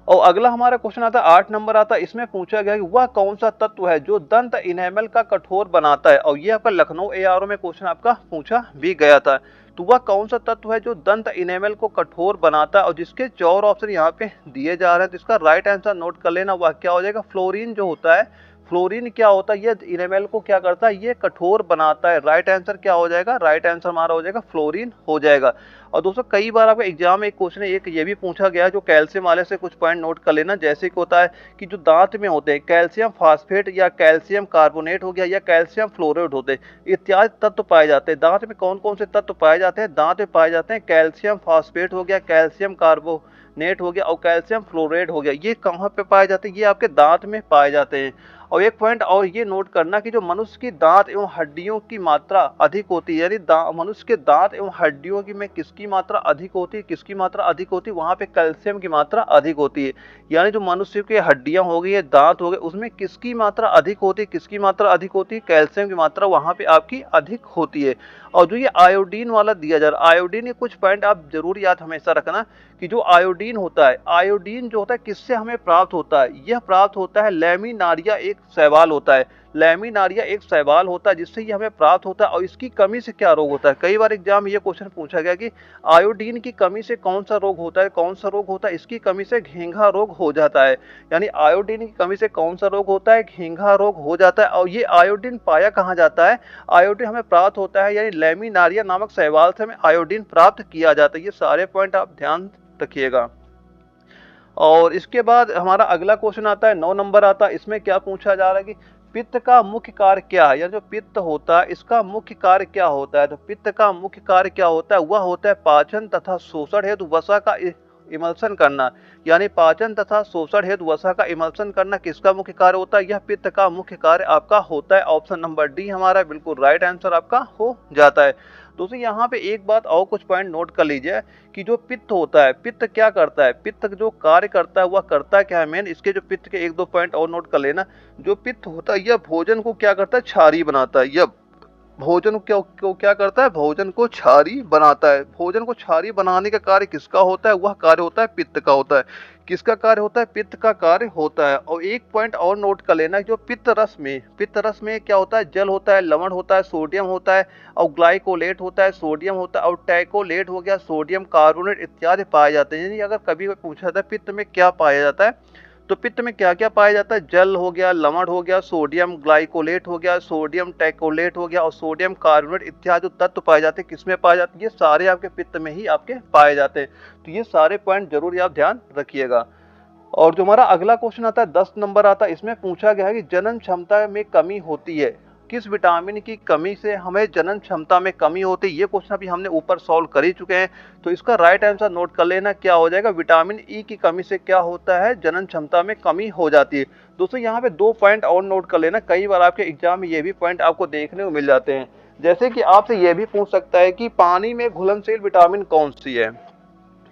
और अगला हमारा क्वेश्चन आता है 8 नंबर आता है, इसमें पूछा गया कि वह कौन सा तत्व है जो दंत इनेमल का कठोर बनाता है? और ये आपका लखनऊ एआरओ में क्वेश्चन आपका पूछा भी गया था। तो वह कौन सा तत्व है जो दंत इनेमल को कठोर बनाता है? और जिसके 4 ऑप्शन यहाँ पे दिए जा रहे हैं, तो इसका राइट आंसर नोट कर लेना, वह क्या हो जाएगा? फ्लोरीन जो होता है। फ्लोरीन क्या होता है? ये इनेमल को क्या करता है? ये कठोर बनाता है। राइट आंसर क्या हो जाएगा? राइट आंसर हमारा हो जाएगा फ्लोरीन हो जाएगा। और दोस्तों कई बार आपका एग्जाम में एक क्वेश्चन एक ये भी पूछा गया है, जो कैल्शियम वाले से कुछ पॉइंट नोट कर लेना। जैसे कि होता है कि जो दांत में होते हैं कैल्शियम फास्फेट या कैल्शियम कार्बोनेट हो गया या कैल्शियम फ्लोराइड होते हैं, इत्यादि तत्व पाए जाते हैं। दांत में कौन कौन से तत्व पाए जाते हैं? दांत में पाए जाते हैं कैल्शियम फास्फेट हो गया, कैल्शियम कार्बोनेट हो गया और कैल्शियम फ्लोराइड हो गया। ये कहाँ पे पाए जाते हैं? ये आपके दांत में पाए जाते हैं। और एक पॉइंट और ये नोट करना कि जो मनुष्य की दांत एवं हड्डियों की मात्रा अधिक होती है, यानी मनुष्य के दांत एवं हड्डियों की में किसकी मात्रा अधिक होती है? किसकी मात्रा अधिक होती है? वहाँ पे कैल्शियम की मात्रा अधिक होती है। यानी जो मनुष्य की हड्डियां हो गई है, दांत हो गए, उसमें किसकी मात्रा अधिक होती है? किसकी मात्रा अधिक होती है? कैल्शियम की मात्रा वहाँ पे आपकी अधिक होती है। और जो ये आयोडीन वाला दिया जा रहा है, आयोडीन के कुछ पॉइंट आप जरूर याद हमेशा रखना कि जो आयोडीन होता है, आयोडीन जो होता है किससे हमें प्राप्त होता है? यह प्राप्त होता है लैमिनारिया एक शैवाल होता है। लैमिनारिया एक शैवाल होता है जिससे ये हमें प्राप्त होता है। और इसकी कमी से क्या रोग होता है? कई बार एग्जाम में ये क्वेश्चन पूछा गया कि आयोडीन की कमी से कौन सा रोग होता है? कौन सा रोग होता है? इसकी कमी से घेंघा रोग हो जाता है। यानी आयोडीन की कमी से कौन सा रोग होता है? घेंघा रोग हो जाता है। और ये आयोडीन पाया कहाँ जाता है? आयोडीन हमें प्राप्त होता है यानी लैमिनारिया नामक शैवाल से हमें आयोडीन प्राप्त किया जाता है। ये सारे पॉइंट आप ध्यान रखिएगा। और इसके बाद हमारा अगला क्वेश्चन आता है 9 नंबर आता है, इसमें क्या पूछा जा रहा है कि पित्त का मुख्य कार्य क्या है? या जो पित्त होता है इसका मुख्य कार्य क्या होता है? तो पित्त का मुख्य कार्य क्या होता है? वह होता है पाचन तथा शोषण हेतु वसा का इमल्सन करना। यानी पाचन तथा शोषण हेतु वसा का इमल्सन करना किसका मुख्य कार्य होता है? यह पित्त का मुख्य कार्य आपका होता है। ऑप्शन नंबर डी हमारा बिल्कुल राइट आंसर आपका हो जाता है। दोस्तों यहाँ पे एक बात और कुछ पॉइंट नोट कर लीजिए कि जो पित्त होता है, पित्त क्या करता है? पित्त जो कार्य करता है वह करता क्या है मेन? इसके जो पित्त के एक दो पॉइंट और नोट कर लेना। जो पित्त होता है यह भोजन को क्या करता है? क्षारीय बनाता है। यह भोजन को क्या करता है? भोजन को क्षारीय बनाता है। भोजन को क्षारीय बनाने का कार्य किसका होता है? वह कार्य होता है पित्त का होता है। किसका कार्य होता है? पित्त का कार्य होता है। और एक पॉइंट और नोट कर लेना, जो पित्त रस में क्या होता है? जल होता है, लवण होता है, सोडियम होता है और ग्लाइकोलेट होता है, सोडियम होता है और टैकोलेट हो गया, सोडियम कार्बोनेट इत्यादि पाए जाते हैं। यानी अगर कभी पूछा जाता है पित्त में क्या पाया जाता है, तो पित्त में क्या क्या पाया जाता है? जल हो गया, लवण हो गया, सोडियम ग्लाइकोलेट हो गया, सोडियम टैकोलेट हो गया और सोडियम कार्बोनेट इत्यादि तत्व पाए जाते हैं। किसमें पाए जाते हैं? ये सारे आपके पित्त में ही आपके पाए जाते हैं। तो ये सारे पॉइंट जरूर आप ध्यान रखिएगा। और जो हमारा अगला क्वेश्चन आता है 10 नंबर आता है, इसमें पूछा गया है कि जनन क्षमता में कमी होती है, किस विटामिन की कमी से हमें जनन क्षमता में कमी होती है? ये क्वेश्चन अभी हमने ऊपर सॉल्व कर ही चुके हैं। तो इसका राइट आंसर नोट कर लेना, क्या हो जाएगा? विटामिन ई की कमी से क्या होता है? जनन क्षमता में कमी हो जाती है। दोस्तों यहाँ पे 2 पॉइंट और नोट कर लेना, कई बार आपके एग्जाम में ये भी पॉइंट आपको देखने को मिल जाते हैं। जैसे कि आपसे ये भी पूछ सकता है कि पानी में घुलनशील विटामिन कौन सी है?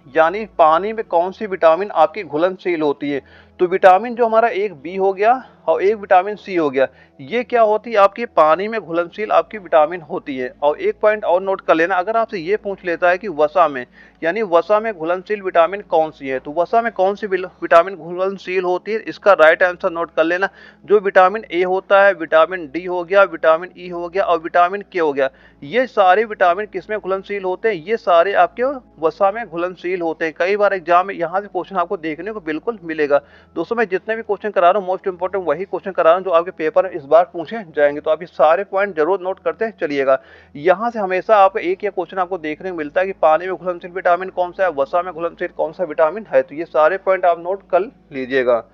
यानी पानी में कौन सी विटामिन आपकी घुलनशील होती है? तो विटामिन जो हमारा एक बी हो गया और एक विटामिन सी हो गया, ये क्या होती है आपकी पानी में घुलनशील आपकी विटामिन होती है। और एक पॉइंट और नोट कर लेना, अगर आपसे ये पूछ लेता है कि वसा में यानी वसा में घुलनशील विटामिन कौन सी है, तो वसा में कौन सी विटामिन घुलनशील होती है, इसका राइट आंसर नोट कर लेना। जो विटामिन ए होता है, विटामिन डी हो गया, विटामिन ई हो गया और विटामिन के हो गया, ये सारे विटामिन किसमें घुलनशील होते हैं, ये सारे आपके वसा में घुलनशील होते हैं। कई बार एग्जाम में यहाँ से क्वेश्चन आपको देखने को बिल्कुल मिलेगा। दोस्तों मैं जितने भी क्वेश्चन करा रहा हूँ मोस्ट इंपोर्टेंट वही क्वेश्चन करा रहा हूँ जो आपके पेपर में इस बार पूछे जाएंगे, तो आप ये सारे पॉइंट जरूर नोट करते चलिएगा। यहाँ से हमेशा आपको एक या क्वेश्चन आपको देखने को मिलता है कि पानी में घुलनशील विटामिन कौन सा है, वसा में घुलनशील कौन सा विटामिन है, तो ये सारे पॉइंट आप नोट कर लीजिएगा।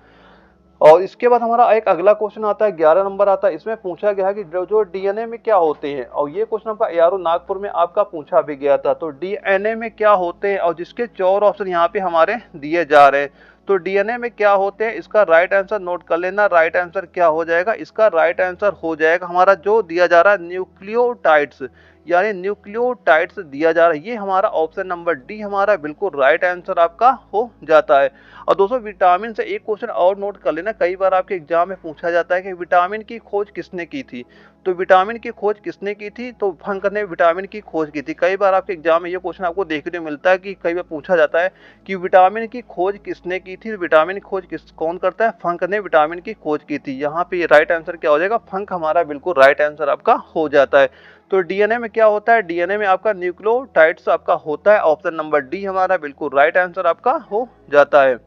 और इसके बाद हमारा एक अगला क्वेश्चन आता है, 11 नंबर आता है। इसमें पूछा गया है कि जो डीएनए में क्या होते हैं, और ये क्वेश्चन आपका एआरओ नागपुर में आपका पूछा भी गया था। तो डीएनए में क्या होते हैं, और जिसके 4 ऑप्शन यहाँ पे हमारे दिए जा रहे हैं। तो डीएनए में क्या होते हैं, इसका राइट आंसर नोट कर लेना। राइट आंसर क्या हो जाएगा, इसका राइट आंसर हो जाएगा हमारा जो दिया जा रहा है न्यूक्लियोटाइड्स, यानी न्यूक्लियोटाइड्स दिया जा रहा है, ये हमारा ऑप्शन नंबर डी हमारा बिल्कुल राइट आंसर आपका हो जाता है। और दोस्तों विटामिन से एक क्वेश्चन और नोट कर लेना, कई बार आपके एग्जाम में पूछा जाता है कि विटामिन की खोज किसने की थी। तो विटामिन की खोज किसने की थी, तो फंक ने विटामिन की खोज की थी। कई बार आपके एग्जाम में ये क्वेश्चन आपको देखने को मिलता है कि कई बार पूछा जाता है कि विटामिन की खोज किसने की थी। विटामिन की खोज कौन करता है, फंक ने विटामिन की खोज की थी। यहाँ पे राइट आंसर क्या हो जाएगा, फंक हमारा बिल्कुल राइट आंसर आपका हो जाता है। तो डीएनए में क्या होता है, डीएनए में आपका न्यूक्लियोटाइड्स आपका होता है। ऑप्शन नंबर डी हमारा बिल्कुल राइट आंसर आपका हो जाता है।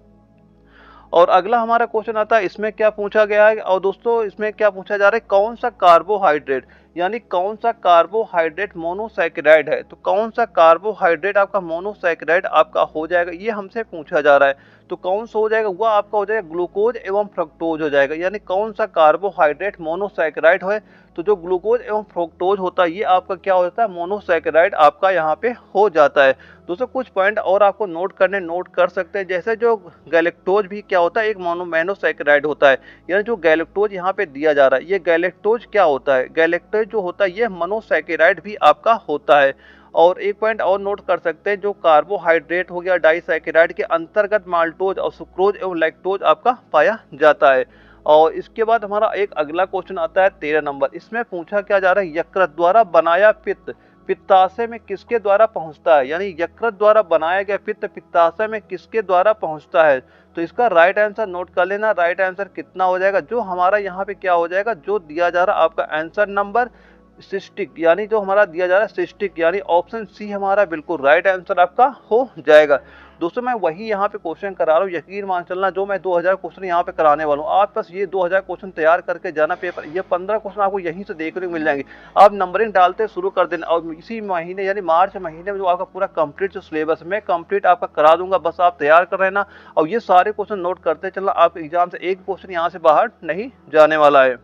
और अगला हमारा क्वेश्चन आता है, इसमें क्या पूछा गया है, और दोस्तों इसमें क्या पूछा जा रहा है, कौन सा कार्बोहाइड्रेट यानी कौन सा कार्बोहाइड्रेट मोनोसैकेराइड है। तो कौन सा कार्बोहाइड्रेट आपका मोनोसैकेराइड आपका हो जाएगा, ये हमसे पूछा जा रहा है। तो कौन सा हो जाएगा, वह आपका हो जाएगा ग्लूकोज एवं फ्रक्टोज हो जाएगा। यानी कौन सा कार्बोहाइड्रेट मोनोसैकेराइड है, तो जो ग्लूकोज एवं फ्रक्टोज होता है ये आपका क्या होता है, मोनोसैकेराइड आपका यहाँ पे हो जाता है। दोस्तों कुछ पॉइंट और आपको नोट कर सकते हैं, जैसे जो गैलेक्टोज भी क्या होता है, एक मोनोसैकेराइड होता है। यानी जो गैलेक्टोज यहाँ पे दिया जा रहा है, ये गैलेक्टोज क्या होता है, गैलेक्टोज जो होता है ये मोनोसैकेराइड भी आपका होता है। और एक पॉइंट और नोट कर सकते हैं, जो कार्बोहाइड्रेट हो गया डाइसैकेराइड के अंतर्गत माल्टोज और सुक्रोज एवं लैक्टोज आपका पाया जाता है। और इसके बाद हमारा एक अगला क्वेश्चन आता है 13 नंबर। इसमें पूछा क्या जा रहा है, यकृत द्वारा बनाया पित्त पित्ताशय में किसके द्वारा पहुंचता है, यानी यकृत द्वारा बनाया गया पित्त पित्ताशय में किसके द्वारा पहुंचता है। तो इसका राइट आंसर नोट कर लेना। राइट आंसर कितना हो जाएगा, जो हमारा यहाँ पे क्या हो जाएगा, जो दिया जा रहा है आपका आंसर नंबर सिस्टिक, यानी जो हमारा दिया जा रहा है सिस्टिक, यानी ऑप्शन सी हमारा बिल्कुल राइट आंसर आपका हो जाएगा। दोस्तों मैं वही यहाँ पे क्वेश्चन करा रहा हूँ, यकीन मान चलना, जो मैं 2000 क्वेश्चन यहाँ पे कराने वाला हूँ। आप बस ये 2000 क्वेश्चन तैयार करके जाना पेपर, ये 15 क्वेश्चन आपको यहीं से देखने को मिल जाएंगे। आप नंबरिंग डालते शुरू कर देना, और इसी महीने यानी मार्च महीने में जो आपका पूरा कंप्लीट जो सिलेबस मैं कंप्लीट आपका करा दूंगा, बस आप तैयार कर रहना और ये सारे क्वेश्चन नोट करते चलना। आप एग्जाम से एक क्वेश्चन यहाँ से बाहर नहीं जाने वाला है।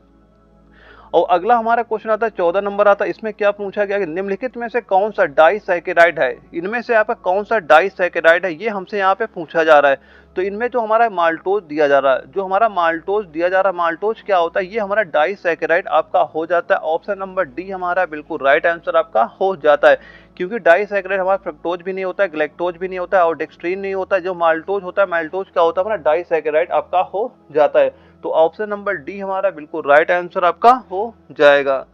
और अगला हमारा क्वेश्चन आता है 14 नंबर आता है। इसमें क्या पूछा गया कि निम्नलिखित में से कौन सा डाइसैकेराइड है, इनमें से आपका कौन सा डाइसैकेराइड है, ये हमसे यहाँ पे पूछा जा रहा है। तो इनमें जो हमारा माल्टोज दिया जा रहा है, जो हमारा माल्टोज दिया जा रहा है, माल्टोज क्या होता है, ये हमारा डाइसैकेराइड आपका हो जाता है। ऑप्शन नंबर डी हमारा बिल्कुल राइट आंसर आपका हो जाता है, क्योंकि डाइसैकेराइड हमारा फ्रक्टोज भी नहीं होता है, ग्लैक्टोज भी नहीं होता है और डेक्सट्रीन नहीं होता है। जो माल्टोज होता है, माल्टोज क्या होता है हमारा डाइसैकेराइड आपका हो जाता है। तो ऑप्शन नंबर डी हमारा बिल्कुल राइट आंसर आपका हो जाएगा।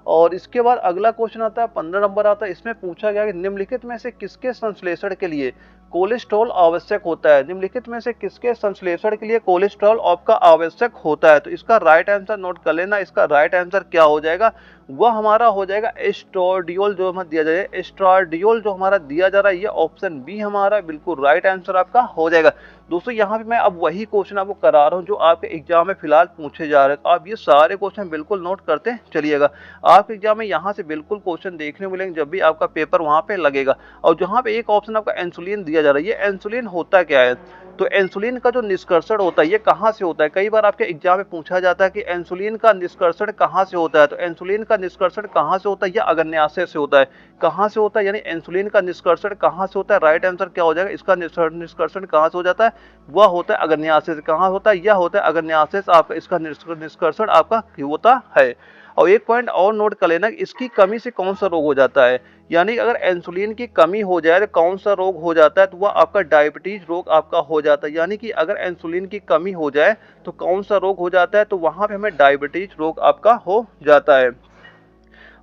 और इसके बाद अगला क्वेश्चन आता है 15 नंबर आता है। इसमें पूछा गया कि निम्नलिखित में से किसके संश्लेषण के लिए कोलेस्ट्रॉल आवश्यक होता है, निम्नलिखित में से किसके संश्लेषण के लिए कोलेस्ट्रॉल आपका आवश्यक होता है। तो इसका राइट आंसर नोट कर लेना। इसका राइट आंसर क्या हो जाएगा, वह हमारा हो जाएगा एस्ट्राडियोल, जो हमें दिया जाएगा एस्ट्राडियोल जो हमारा दिया जा रहा है, ये ऑप्शन बी हमारा बिल्कुल राइट आंसर आपका हो जाएगा। दोस्तों यहाँ पे मैं अब वही क्वेश्चन आपको करा रहा हूँ जो आपके एग्जाम में फिलहाल पूछे जा रहे हैं, तो आप ये सारे क्वेश्चन बिल्कुल नोट करते चलिएगा। आपके एग्जाम में यहाँ से बिल्कुल क्वेश्चन देखने को मिलेंगे जब भी आपका पेपर वहाँ पे लगेगा। और जहाँ पे एक ऑप्शन आपका इंसुलिन दिया जा रहा है, ये इंसुलिन होता क्या है, तो इंसुलिन का जो निष्कर्षण होता है ये कहाँ से होता है। कई बार आपके एग्जाम में पूछा जाता है कि इंसुलिन का निष्कर्षण कहाँ से होता है, तो इंसुलिन का निष्कर्षण कहाँ से होता है, यह अग्न्याशय से होता है। कहाँ से होता है, यानी इंसुलिन का निष्कर्षण कहाँ से होता है, राइट आंसर क्या हो जाएगा, इसका निष्कर्षण कहाँ से हो जाता है, वह होता है अग्न्याशय से। कहाँ होता है, यह होता है अग्न्याशय से आपका इसका निष्कर्षण आपका होता है। और एक पॉइंट और नोट कर लेना, इसकी कमी से कौन सा रोग हो जाता है, यानी अगर इंसुलिन की कमी हो जाए तो कौन सा रोग हो जाता है, तो वह आपका डायबिटीज रोग आपका हो जाता है। यानी कि अगर इंसुलिन की कमी हो जाए तो कौन सा रोग हो जाता है, तो वहां पे हमें डायबिटीज रोग आपका हो जाता है।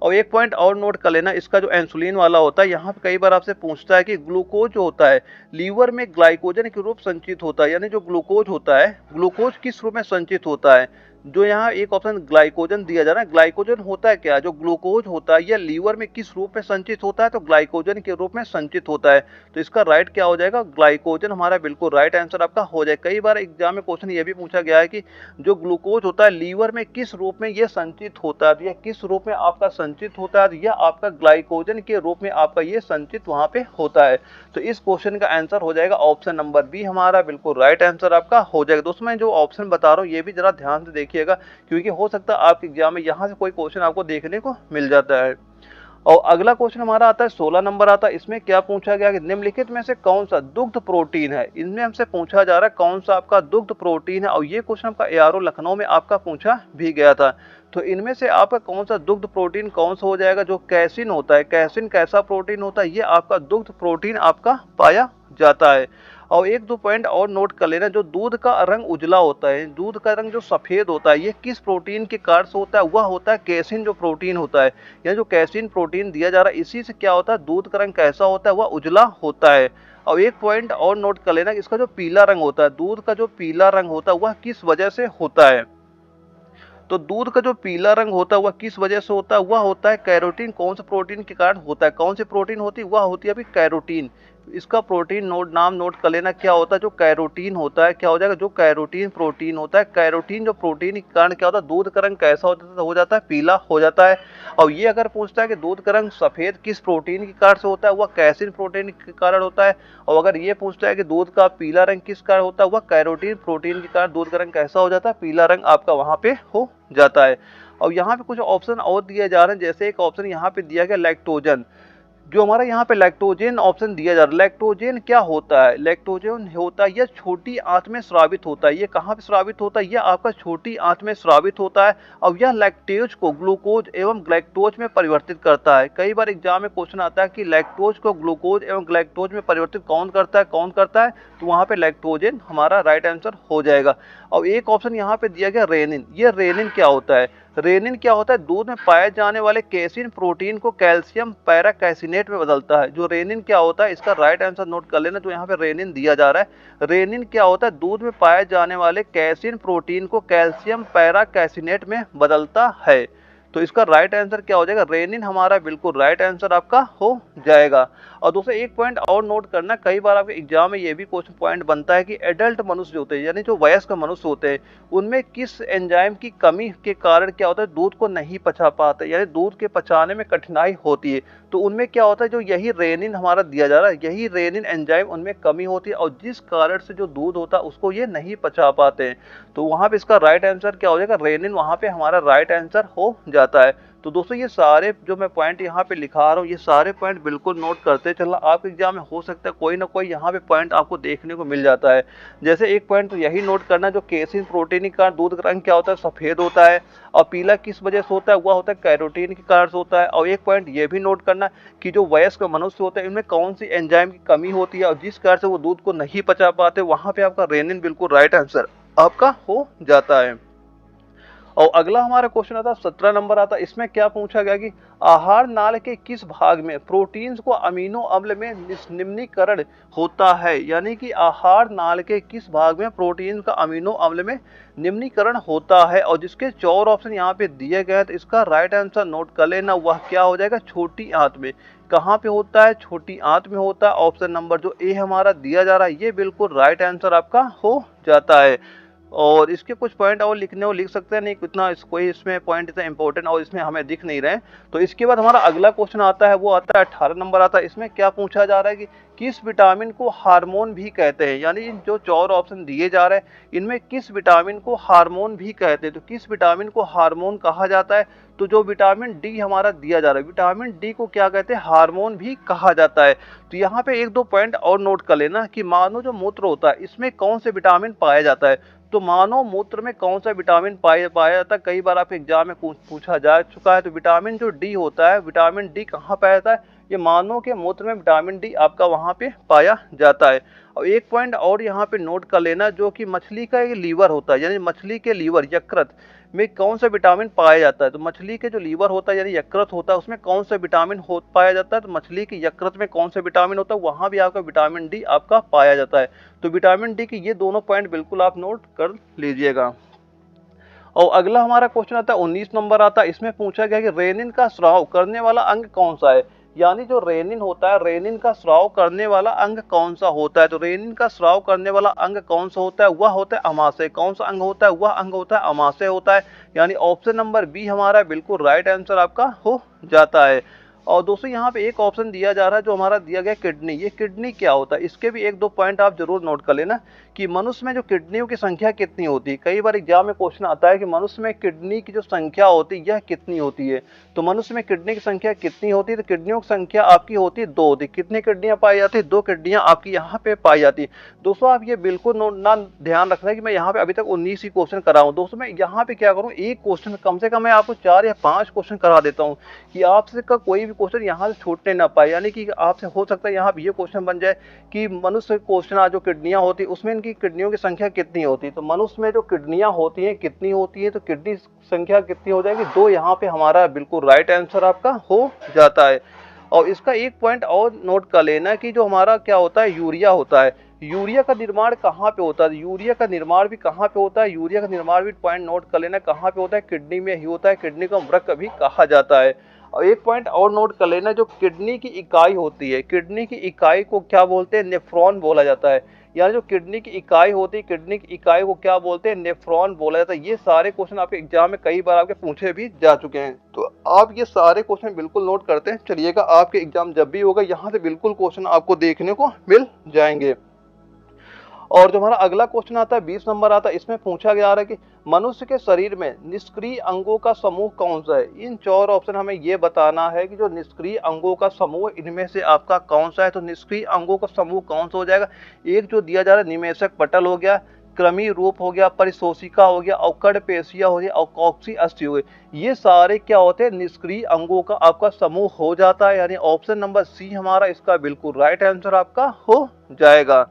और एक पॉइंट और नोट कर लेना, इसका जो इंसुलिन वाला होता है, यहाँ पे कई बार आपसे पूछता है कि ग्लूकोज जो होता है लीवर में ग्लाइकोजन के रूप संचित होता है, यानी जो ग्लूकोज होता है, ग्लूकोज किस रूप में संचित होता है। जो यहाँ एक ऑप्शन ग्लाइकोजन दिया जा रहा है, ग्लाइकोजन होता है क्या, जो ग्लूकोज होता है यह लीवर में किस रूप में संचित होता है, तो ग्लाइकोजन के रूप में संचित होता है। तो इसका राइट क्या हो जाएगा, ग्लाइकोजन हमारा बिल्कुल राइट आंसर आपका हो जाए। कई बार एग्जाम में क्वेश्चन ये भी पूछा गया है कि जो ग्लूकोज होता है लीवर में किस रूप में ये संचित होता है, या किस रूप में आपका संचित होता है, या आपका ग्लाइकोजन के रूप में आपका ये संचित वहां पे होता है। तो इस क्वेश्चन का आंसर हो जाएगा ऑप्शन नंबर बी, हमारा बिल्कुल राइट आंसर आपका हो जाएगा। दोस्तों मैं जो ऑप्शन बता रहा हूँ ये भी जरा ध्यान से देखिएगा, क्योंकि हो सकता है आपके एग्जाम में यहाँ से कोई क्वेश्चन आपको देखने को मिल जाता है। और अगला क्वेश्चन हमारा आता है 16 नंबर आता है, इसमें क्या पूछा गया कि निम्नलिखित में से कौन सा दुग्ध प्रोटीन है। इनमें हमसे पूछा जा रहा है कौन सा आपका दुग्ध प्रोटीन है, और ये क्वेश्चन आपका एआरओ लखनऊ में आपका पूछा भी गया था। तो इनमें से आपका कौन सा दुग्ध प्रोटीन कौन सा हो जाएगा, जो कैसिन होता है, कैसिन कैसा प्रोटीन होता है, ये आपका दुग्ध प्रोटीन आपका पाया जाता है। और एक दो पॉइंट और नोट कर लेना, जो दूध का रंग उजला होता है, दूध का रंग जो सफेद होता है, ये किस प्रोटीन के कारण से होता है, वह होता है कैसिन जो प्रोटीन होता है। यह जो कैसिन प्रोटीन दिया जा रहा है, इसी से क्या होता है, दूध का रंग कैसा होता है, वह उजला होता है। और एक पॉइंट और नोट कर लेना, इसका जो पीला रंग होता है, दूध का जो पीला रंग होता है, वह किस वजह से होता है। तो दूध का जो पीला रंग होता है वह किस वजह से होता है, वह होता है कैरोटीन। कौन सा प्रोटीन के कारण होता है, कौन सी प्रोटीन होती है, वह होती है अभी कैरोटीन। इसका प्रोटीन नाम नोट कर लेना, क्या होता है, जो कैरोटीन होता है, क्या हो जाएगा, जो कैरोटीन प्रोटीन होता है। कैरोटीन जो प्रोटीन के कारण क्या होता है, दूध का रंग कैसा हो जाता है, पीला हो जाता है। और ये अगर पूछता है कि दूध का रंग सफेद किस प्रोटीन के कारण से होता है, वह कैसिन प्रोटीन के कारण होता है। और अगर ये पूछता है कि दूध का पीला रंग किस कारण होता है, वह कैरोटीन प्रोटीन के कारण दूध का रंग कैसा हो जाता है, पीला रंग आपका वहां पे हो जाता है। और यहाँ पे कुछ ऑप्शन और दिए जा रहे हैं, जैसे एक ऑप्शन यहाँ पे दिया गया लैक्टोजन, जो हमारा यहाँ पे लैक्टोजेन ऑप्शन दिया जा रहा है। लैक्टोजेन क्या होता है, लैक्टोजेन होता है यह छोटी आंत में स्रावित होता है। ये कहाँ पे स्रावित होता है, यह आपका छोटी आंत में स्रावित होता है, और यह लैक्टेज को ग्लूकोज एवं ग्लैक्टोज में परिवर्तित करता है। कई बार एग्जाम में क्वेश्चन आता है कि लैक्टोज को ग्लूकोज एवं ग्लैक्टोज में परिवर्तित कौन करता है, कौन करता है, तो वहाँ पे लैक्टोजेन हमारा राइट आंसर हो जाएगा। और एक ऑप्शन यहाँ पे दिया गया रेनिन। ये रेनिन क्या होता है, रेनिन क्या होता है, दूध में पाए जाने वाले कैसिन प्रोटीन को कैल्शियम पैराकैसिनेट में बदलता है। जो रेनिन क्या होता है, इसका राइट आंसर नोट कर लेना, तो यहाँ पे रेनिन दिया जा रहा है। रेनिन क्या होता है, दूध में पाए जाने वाले कैसिन प्रोटीन को कैल्शियम पैराकैसिनेट में बदलता है। तो इसका राइट आंसर क्या हो जाएगा, रेनिन हमारा बिल्कुल राइट आंसर आपका हो जाएगा। और दूसरा एक पॉइंट और नोट करना, कई बार आपके एग्जाम में ये भी क्वेश्चन पॉइंट बनता है कि एडल्ट मनुष्य जो होते हैं, यानी जो वयस्क मनुष्य होते हैं, उनमें किस एंजाइम की कमी के कारण क्या होता है, दूध को नहीं पचा पाते, यानी दूध के पचाने में कठिनाई होती है। तो उनमें क्या होता है, जो यही रेनिन हमारा दिया जा रहा है, यही रेनिन एंजाइम उनमें कमी होती है, और जिस कारण से जो दूध होता है उसको ये नहीं पचा पाते हैं। तो वहां पे इसका राइट आंसर क्या हो जाएगा, रेनिन वहां पे हमारा राइट आंसर हो जाता है। तो दोस्तों ये सारे जो मैं पॉइंट यहाँ पे लिखा रहा हूँ, ये सारे पॉइंट बिल्कुल नोट करते चलना। आपके एग्जाम में हो सकता है कोई ना कोई यहाँ पे पॉइंट आपको देखने को मिल जाता है। जैसे एक पॉइंट तो यही नोट करना, जो कैसिन प्रोटीन के कारण दूध का रंग क्या होता है, सफेद होता है, और पीला किस वजह से होता है, वह होता है कैरोटीन के कारण से होता है। और एक पॉइंट ये भी नोट करना कि जो वयस्क मनुष्य होते हैं, इनमें कौन सी एंजाइम की कमी होती है, और जिस कारण से वो दूध को नहीं पचा पाते, वहां पे आपका रेनिन बिल्कुल राइट आंसर आपका हो जाता है। और अगला हमारा क्वेश्चन आता है 17 नंबर आता है, इसमें क्या पूछा गया कि आहार नाल के किस भाग में प्रोटीन्स को अमीनो अम्ल में निम्नीकरण होता है। यानी कि आहार नाल के किस भाग में प्रोटीन का अमीनो अम्ल में निम्नीकरण होता है, और जिसके 4 ऑप्शन यहाँ पे दिए गए हैं। तो इसका राइट आंसर नोट कर लेना, वह क्या हो जाएगा, छोटी आंत में। कहाँ पे होता है, छोटी आंत में होता है। ऑप्शन नंबर जो ए हमारा दिया जा रहा है, ये बिल्कुल राइट आंसर आपका हो जाता है। और इसके कुछ पॉइंट और लिखने हो लिख सकते हैं, नहीं इतना कोई इसमें पॉइंट इतना इंपॉर्टेंट और इसमें हमें दिख नहीं रहे। तो इसके बाद हमारा अगला क्वेश्चन आता है, वो आता है 18 नंबर आता है। इसमें क्या पूछा जा रहा है कि किस विटामिन को हार्मोन भी कहते हैं। यानी जो 4 ऑप्शन दिए जा रहे हैं, इनमें किस विटामिन को हार्मोन भी कहते हैं। तो किस विटामिन को हार्मोन कहा जाता है, तो जो विटामिन डी हमारा दिया जा रहा है, विटामिन डी को क्या कहते हैं, हार्मोन भी कहा जाता है। तो यहाँ पे एक दो पॉइंट और नोट कर लेना कि मानव जो मूत्र होता है, इसमें कौन से विटामिन पाया जाता है। तो मानव मूत्र में कौन सा विटामिन पाया जाता है, कई बार आपके एग्जाम में पूछा जा चुका है। तो विटामिन जो डी होता है, विटामिन डी कहाँ पाया जाता है, ये मानव के मूत्र में विटामिन डी आपका वहाँ पे पाया जाता है। और एक पॉइंट और यहाँ पे नोट कर लेना, जो कि मछली का एक लीवर होता है, यानी मछली के लीवर यकृत में कौन सा विटामिन पाया जाता है। तो मछली के जो लीवर होता है यानी यकृत होता है, उसमें कौन सा विटामिन पाया जाता है। तो मछली की यकृत में कौन सा विटामिन होता है, वहाँ भी आपका विटामिन डी आपका पाया जाता है। तो विटामिन डी की ये दोनों पॉइंट बिल्कुल आप नोट कर लीजिएगा। और अगला हमारा क्वेश्चन आता है 19 नंबर आता है, इसमें पूछा गया कि रेनिन का स्राव करने वाला अंग कौन सा है। यानी जो रेनिन होता है, रेनिन का स्राव करने वाला अंग कौन सा होता है। तो रेनिन का स्राव करने वाला अंग कौन सा होता है, वह होता है अमाशय। कौन सा अंग होता है, वह अंग होता है अमाशय होता है। यानी ऑप्शन नंबर बी हमारा बिल्कुल राइट आंसर आपका हो जाता है। और दोस्तों यहाँ पे एक ऑप्शन दिया जा रहा है जो हमारा दिया गया किडनी। ये किडनी क्या होता है, इसके भी एक दो पॉइंट आप जरूर नोट कर लेना कि मनुष्य में जो किडनियों की संख्या कितनी होती है। कई बार एग्जाम में क्वेश्चन आता है कि मनुष्य में किडनी की जो संख्या होती है यह कितनी होती है। तो मनुष्य में किडनी की संख्या कितनी होती है, तो किडनियों की संख्या आपकी होती है 2 होती है। कितनी किडनियां पाई जाती है, 2 किडनियां आपकी यहाँ पे पाई जाती है। दोस्तों आप ये बिल्कुल ना ध्यान रखना है कि मैं यहाँ पे अभी तक 19 ही क्वेश्चन कराऊँ। दोस्तों मैं यहाँ पे क्या करूँ, एक क्वेश्चन कम से कम मैं आपको 4 या 5 क्वेश्चन करा देता हूँ कि आपसे का कोई भी क्वेश्चन यहाँ से छूटने ना पाए। यानी कि आपसे हो सकता है यहाँ पे ये क्वेश्चन बन जाए कि मनुष्य क्वेश्चन आज जो किडनियां होती है उसमें इनकी किडनियों की संख्या कितनी होती है। तो मनुष्य में जो किडनियां होती हैं कितनी होती है, तो किडनी संख्या कितनी हो जाएगी, 2। यहाँ पे हमारा बिल्कुल राइट आंसर आपका हो जाता है। और इसका एक पॉइंट और नोट कर लेना कि जो हमारा क्या होता है, यूरिया होता है। यूरिया का निर्माण कहाँ पे होता है, यूरिया का निर्माण भी कहाँ पे होता है, यूरिया का निर्माण भी पॉइंट नोट कर लेना कहाँ पे होता है, किडनी में ही होता है। किडनी को वृक्क भी कहा जाता है। और एक पॉइंट और नोट कर लेना, जो किडनी की इकाई होती है, किडनी की इकाई को क्या बोलते हैं, नेफ्रॉन बोला जाता है। यानी जो किडनी की इकाई होती है, किडनी की इकाई को क्या बोलते हैं, नेफ्रॉन बोला जाता है। ये सारे क्वेश्चन आपके एग्जाम में कई बार आपके पूछे भी जा चुके हैं। तो आप ये सारे क्वेश्चन बिल्कुल नोट करते चलिएगा, आपके एग्जाम जब भी होगा यहाँ से बिल्कुल क्वेश्चन आपको देखने को मिल जाएंगे। और जो हमारा अगला क्वेश्चन आता है 20 नंबर आता है, इसमें पूछा गया है कि मनुष्य के शरीर में निष्क्रिय अंगों का समूह कौन सा है। इन 4 ऑप्शन हमें ये बताना है कि जो निष्क्रिय अंगों का समूह इनमें से आपका कौन सा है। तो निष्क्रिय अंगों का समूह कौन सा हो जाएगा, एक जो दिया जा रहा है निमेशक पटल हो गया, क्रमी रूप हो गया, परिशोषिका हो गया, अवकड़ पेशिया हो गया, और कॉक्सी अस्थि हो गई। ये सारे क्या होते हैं, निष्क्रिय अंगों का आपका समूह हो जाता है। यानी ऑप्शन नंबर सी हमारा इसका बिल्कुल राइट आंसर आपका हो जाएगा।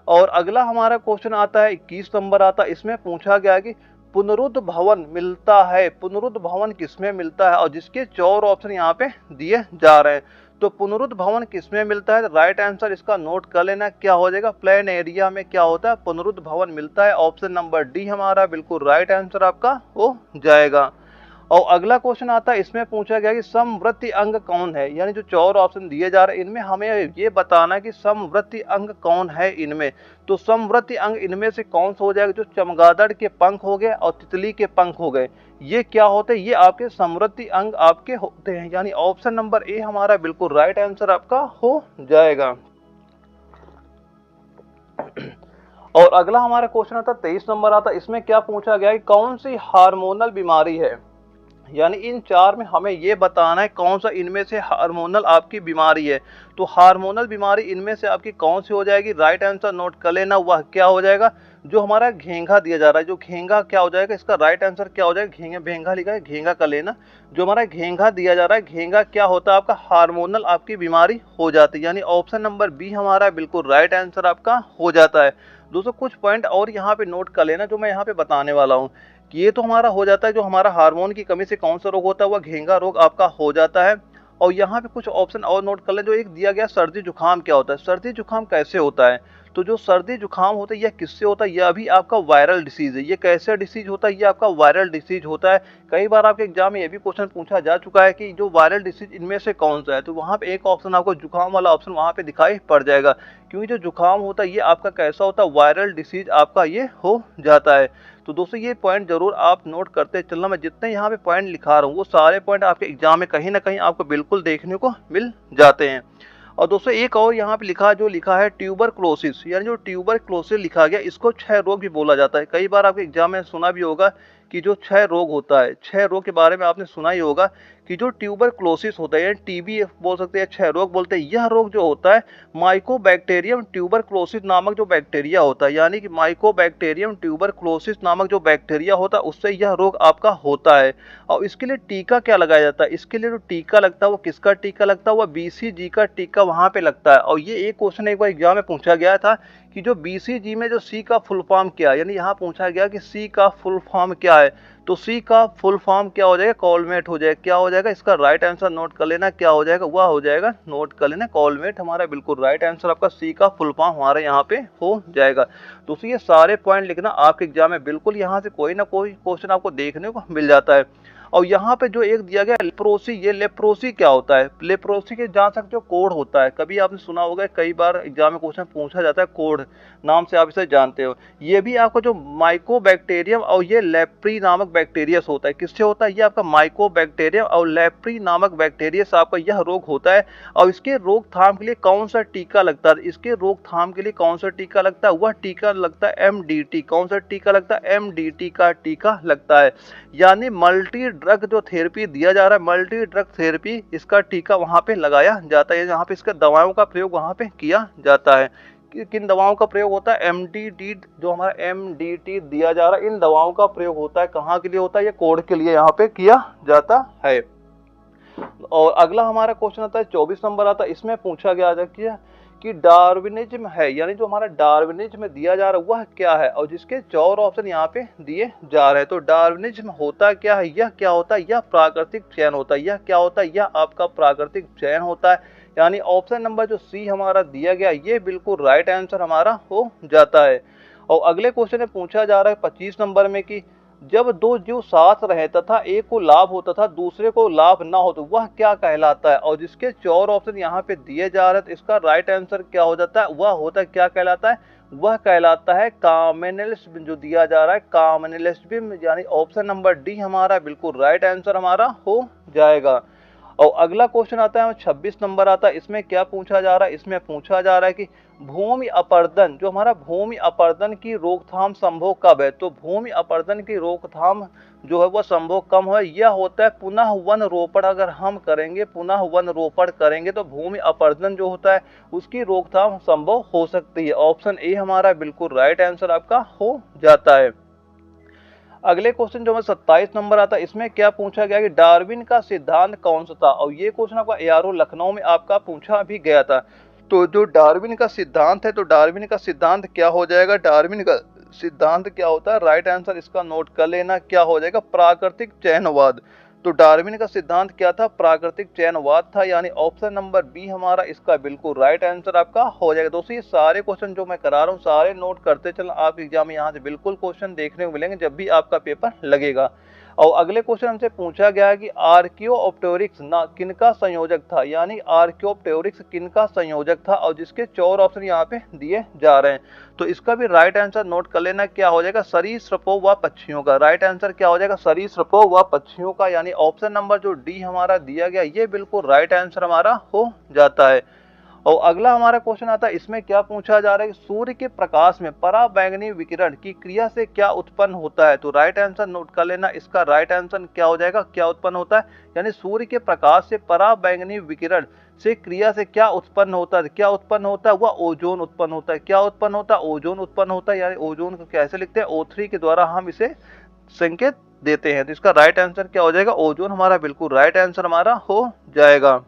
और अगला हमारा क्वेश्चन आता है 21 नंबर आता है, इसमें पूछा गया कि पुनरुद्ध भवन मिलता है, पुनरुद्ध भवन किसमें मिलता है, और जिसके 4 ऑप्शन यहाँ पे दिए जा रहे हैं। तो पुनरुद्ध भवन किसमें मिलता है, राइट आंसर इसका नोट कर लेना क्या हो जाएगा, प्लेन एरिया में क्या होता है, पुनरुद्ध भवन मिलता है। ऑप्शन नंबर डी हमारा बिल्कुल राइट आंसर आपका हो जाएगा। और अगला क्वेश्चन आता है, इसमें पूछा गया कि समवृत्ति अंग कौन है। यानी जो 4 ऑप्शन दिए जा रहे हैं इनमें हमें ये बताना है कि समवृत्ति अंग कौन है इनमें। तो समवृत्ति अंग इनमें से कौन सा हो जाएगा, जो चमगादड़ के पंख हो गए और तितली के पंख हो गए, ये क्या होते हैं, ये आपके समवृत्ति अंग आपके होते हैं। यानी ऑप्शन नंबर ए हमारा बिल्कुल राइट आंसर आपका हो जाएगा। और अगला हमारा क्वेश्चन आता है 23 नंबर आता है, इसमें क्या पूछा गया है कि कौन सी हार्मोनल बीमारी है। यानी इन 4 में हमें ये बताना है कौन सा इनमें से हार्मोनल आपकी बीमारी है। तो हार्मोनल बीमारी इनमें से आपकी कौन सी हो जाएगी, राइट आंसर नोट कर लेना, वह क्या हो जाएगा, जो हमारा घेंघा दिया जा रहा है, जो घेंघा क्या हो जाएगा, इसका राइट आंसर क्या हो जाएगा, घेंघा भेंगा लिखा है, घेंघा कर लेना। जो हमारा घेंघा दिया जा रहा है, घेंघा क्या होता है आपका, हार्मोनल आपकी बीमारी हो जाती है। यानी ऑप्शन नंबर बी हमारा बिल्कुल राइट आंसर आपका हो जाता है। दोस्तों कुछ पॉइंट और यहाँ पे नोट कर लेना जो मैं यहाँ पे बताने वाला हूँ कि ये तो हमारा हो जाता है, जो हमारा हार्मोन की कमी से कौन सा रोग होता है, वह घेंघा रोग आपका हो जाता है। और यहाँ पे कुछ ऑप्शन और नोट कर लें, जो एक दिया गया सर्दी जुकाम क्या होता है, सर्दी जुकाम कैसे होता है। तो जो सर्दी जुकाम होता है यह किससे होता है, यह भी आपका वायरल डिसीज है। ये कैसे डिसीज होता है, ये आपका वायरल डिसीज होता है। कई बार आपके एग्जाम में ये भी क्वेश्चन पूछा जा चुका है कि जो वायरल डिसीज इनमें से कौन सा है। तो वहाँ पे एक ऑप्शन आपको जुकाम वाला ऑप्शन वहाँ पे दिखाई पड़ जाएगा, क्योंकि जो जुकाम होता है ये आपका कैसा होता है, वायरल डिसीज आपका ये हो जाता है। तो दोस्तों ये पॉइंट जरूर आप नोट करते चलना। मैं जितने यहाँ पे पॉइंट लिखा रहा हूँ वो सारे पॉइंट आपके एग्जाम में कहीं ना कहीं आपको बिल्कुल देखने को मिल जाते हैं। और दोस्तों एक और यहाँ पे लिखा है ट्यूबरक्लोसिस। यानी जो ट्यूबरक्लोसिस लिखा गया, इसको क्षय रोग भी बोला जाता है। कई बार आपके एग्जाम में सुना भी होगा कि जो क्षय रोग होता है, क्षय रोग के बारे में आपने सुना ही होगा कि जो ट्यूबरक्लोसिस होता है, टीबी बोल सकते हैं, क्षय रोग बोलते हैं, यह रोग जो होता है माइकोबैक्टीरियम ट्यूबरक्लोसिस नामक जो बैक्टीरिया होता है, यानी कि माइकोबैक्टीरियम ट्यूबरक्लोसिस नामक जो बैक्टीरिया होता है उससे यह रोग आपका होता है। और इसके लिए टीका क्या लगाया जाता है? इसके लिए जो टीका लगता है वो किसका टीका लगता है? वो बीसीजी का टीका वहां पे लगता है। और ये एक क्वेश्चन एक बार एग्जाम में पूछा गया था कि जो बीसीजी में जो सी का फुल फॉर्म क्या है, यानी यहाँ पूछा गया कि सी का फुल फॉर्म क्या है, तो सी का फुल फॉर्म क्या हो जाएगा? कॉलमेट हो जाएगा। क्या हो जाएगा? इसका राइट आंसर नोट कर लेना, क्या हो जाएगा? वह हो जाएगा, नोट कर लेना, कॉलमेट हमारा बिल्कुल राइट आंसर आपका सी का फुल फॉर्म हमारे यहाँ पे हो जाएगा। तो ये सारे पॉइंट लिखना, आपके एग्जाम में बिल्कुल यहाँ से कोई ना कोई क्वेश्चन आपको देखने को मिल जाता है। और यहाँ पे जो एक दिया गया लेप्रोसी, ये लेप्रोसी क्या होता है? लेप्रोसी के जान सकते हो कोड होता है, कभी आपने सुना होगा, कई बार एग्जाम में क्वेश्चन पूछा जाता है, कोड नाम से आप इसे जानते हो। ये भी आपका जो माइकोबैक्टीरियम और ये लेप्री नामक बैक्टीरियस होता है, किससे होता है? ये आपका माइकोबैक्टीरियम और लेप्री नामक बैक्टीरियस आपका यह रोग होता है। और इसके रोकथाम के लिए कौन सा टीका लगता है? इसके रोकथाम के लिए कौन सा टीका लगता है? वह टीका लगता है एमडीटी। कौन सा टीका लगता है? एमडीटी का टीका लगता है, यानी मल्टी ड्रग जो थेरेपी दिया जा रहा है, मल्टी ड्रग थेरेपी, इसका टीका वहां पे लगाया जाता है, जहां पे इसका दवाओं का प्रयोग वहां पे किया जाता है। किन दवाओं का प्रयोग होता है? एमडीटी, जो हमारा एमडीटी दिया जा रहा है, इन दवाओं का प्रयोग होता है। कहाँ के लिए होता है? ये कोड के लिए यहाँ पे किया जाता है। और अगला हमारा क्वेश्चन आता है 24 नंबर आता है, इसमें पूछा गया कि डार्विनिज्म है, यानी जो हमारा डार्विनिज्म दिया जा रहा है वह क्या है? और जिसके 4 ऑप्शन यहाँ पे दिए जा रहे हैं। तो डार्विनिज्म होता क्या है? यह क्या होता है? यह प्राकृतिक चयन होता है। यह क्या होता है? यह आपका प्राकृतिक चयन होता है, यानी ऑप्शन नंबर जो सी हमारा दिया गया ये बिल्कुल राइट आंसर हमारा हो जाता है। और अगले क्वेश्चन में पूछा जा रहा है 25 नंबर में कि जब दो जीव साथ रहे तथा एक को लाभ होता था दूसरे को लाभ ना हो तो वह क्या कहलाता है? और जिसके 4 ऑप्शन यहाँ पे दिए जा रहे हैं, तो इसका राइट आंसर क्या हो जाता है? वह होता है, क्या कहलाता है? वह कहलाता है कॉमनलिज्म, जो दिया जा रहा है कॉमनलिज्म, यानी ऑप्शन नंबर डी हमारा बिल्कुल राइट आंसर हमारा हो जाएगा। और अगला क्वेश्चन आता है 26 नंबर आता है, इसमें क्या पूछा जा रहा है? इसमें पूछा जा रहा है कि भूमि अपरदन, जो हमारा भूमि अपरदन की रोकथाम संभव कब है? तो भूमि अपरदन की रोकथाम जो है वह संभव कम है, यह होता है पुनः वन रोपण अगर हम करेंगे, पुनः वन रोपण करेंगे तो भूमि अपरदन जो होता है उसकी रोकथाम संभव हो सकती है। ऑप्शन ए हमारा बिल्कुल राइट आंसर आपका हो जाता है। अगले क्वेश्चन जो हमें 27 नंबर आता है, इसमें क्या पूछा गया कि डार्विन का सिद्धांत कौन सा था? और ये क्वेश्चन आपका एआरओ लखनऊ में आपका पूछा भी गया था। तो जो डार्विन का सिद्धांत है, तो डार्विन का सिद्धांत क्या हो जाएगा? डार्विन का सिद्धांत क्या होता है? राइट आंसर इसका नोट कर लेना, क्या हो जाएगा? प्राकृतिक चयनवाद। तो डार्विन का सिद्धांत क्या था? प्राकृतिक चयनवाद था, यानी ऑप्शन नंबर बी हमारा इसका बिल्कुल राइट आंसर आपका हो जाएगा। दोस्तों ये सारे क्वेश्चन जो मैं करा रहा हूँ सारे नोट करते चलना, आप एग्जाम में यहाँ से बिल्कुल क्वेश्चन देखने को मिलेंगे जब भी आपका पेपर लगेगा। और अगले क्वेश्चन हमसे पूछा गया है कि आर्कियोप्टेरिक्स ना किनका संयोजक था, यानी आर्कियोप्टेरिक्स किनका संयोजक था? और जिसके 4 ऑप्शन यहाँ पे दिए जा रहे हैं, तो इसका भी राइट आंसर नोट कर लेना, क्या हो जाएगा? सरीसृपों व पक्षियों का। राइट आंसर क्या हो जाएगा? सरीसृपों व पक्षियों का, यानी ऑप्शन नंबर जो डी हमारा दिया गया ये बिल्कुल राइट आंसर हमारा हो जाता है। और अगला हमारा क्वेश्चन आता है, इसमें क्या पूछा जा रहा है कि सूर्य के प्रकाश में पराबैंगनी विकिरण की क्रिया से क्या उत्पन्न होता है? तो राइट आंसर नोट कर लेना, इसका राइट आंसर क्या हो जाएगा? क्या उत्पन्न होता है, यानी सूर्य के प्रकाश से पराबैंगनी विकिरण से क्रिया से क्या उत्पन्न होता है? क्या उत्पन्न होता है? वह ओजोन उत्पन्न होता है। क्या उत्पन्न होता है? ओजोन उत्पन्न होता है, यानी ओजोन को कैसे लिखते हैं? O3 के द्वारा हम इसे संकेत देते हैं। तो इसका राइट आंसर क्या हो जाएगा? ओजोन हमारा बिल्कुल राइट आंसर हमारा हो जाएगा।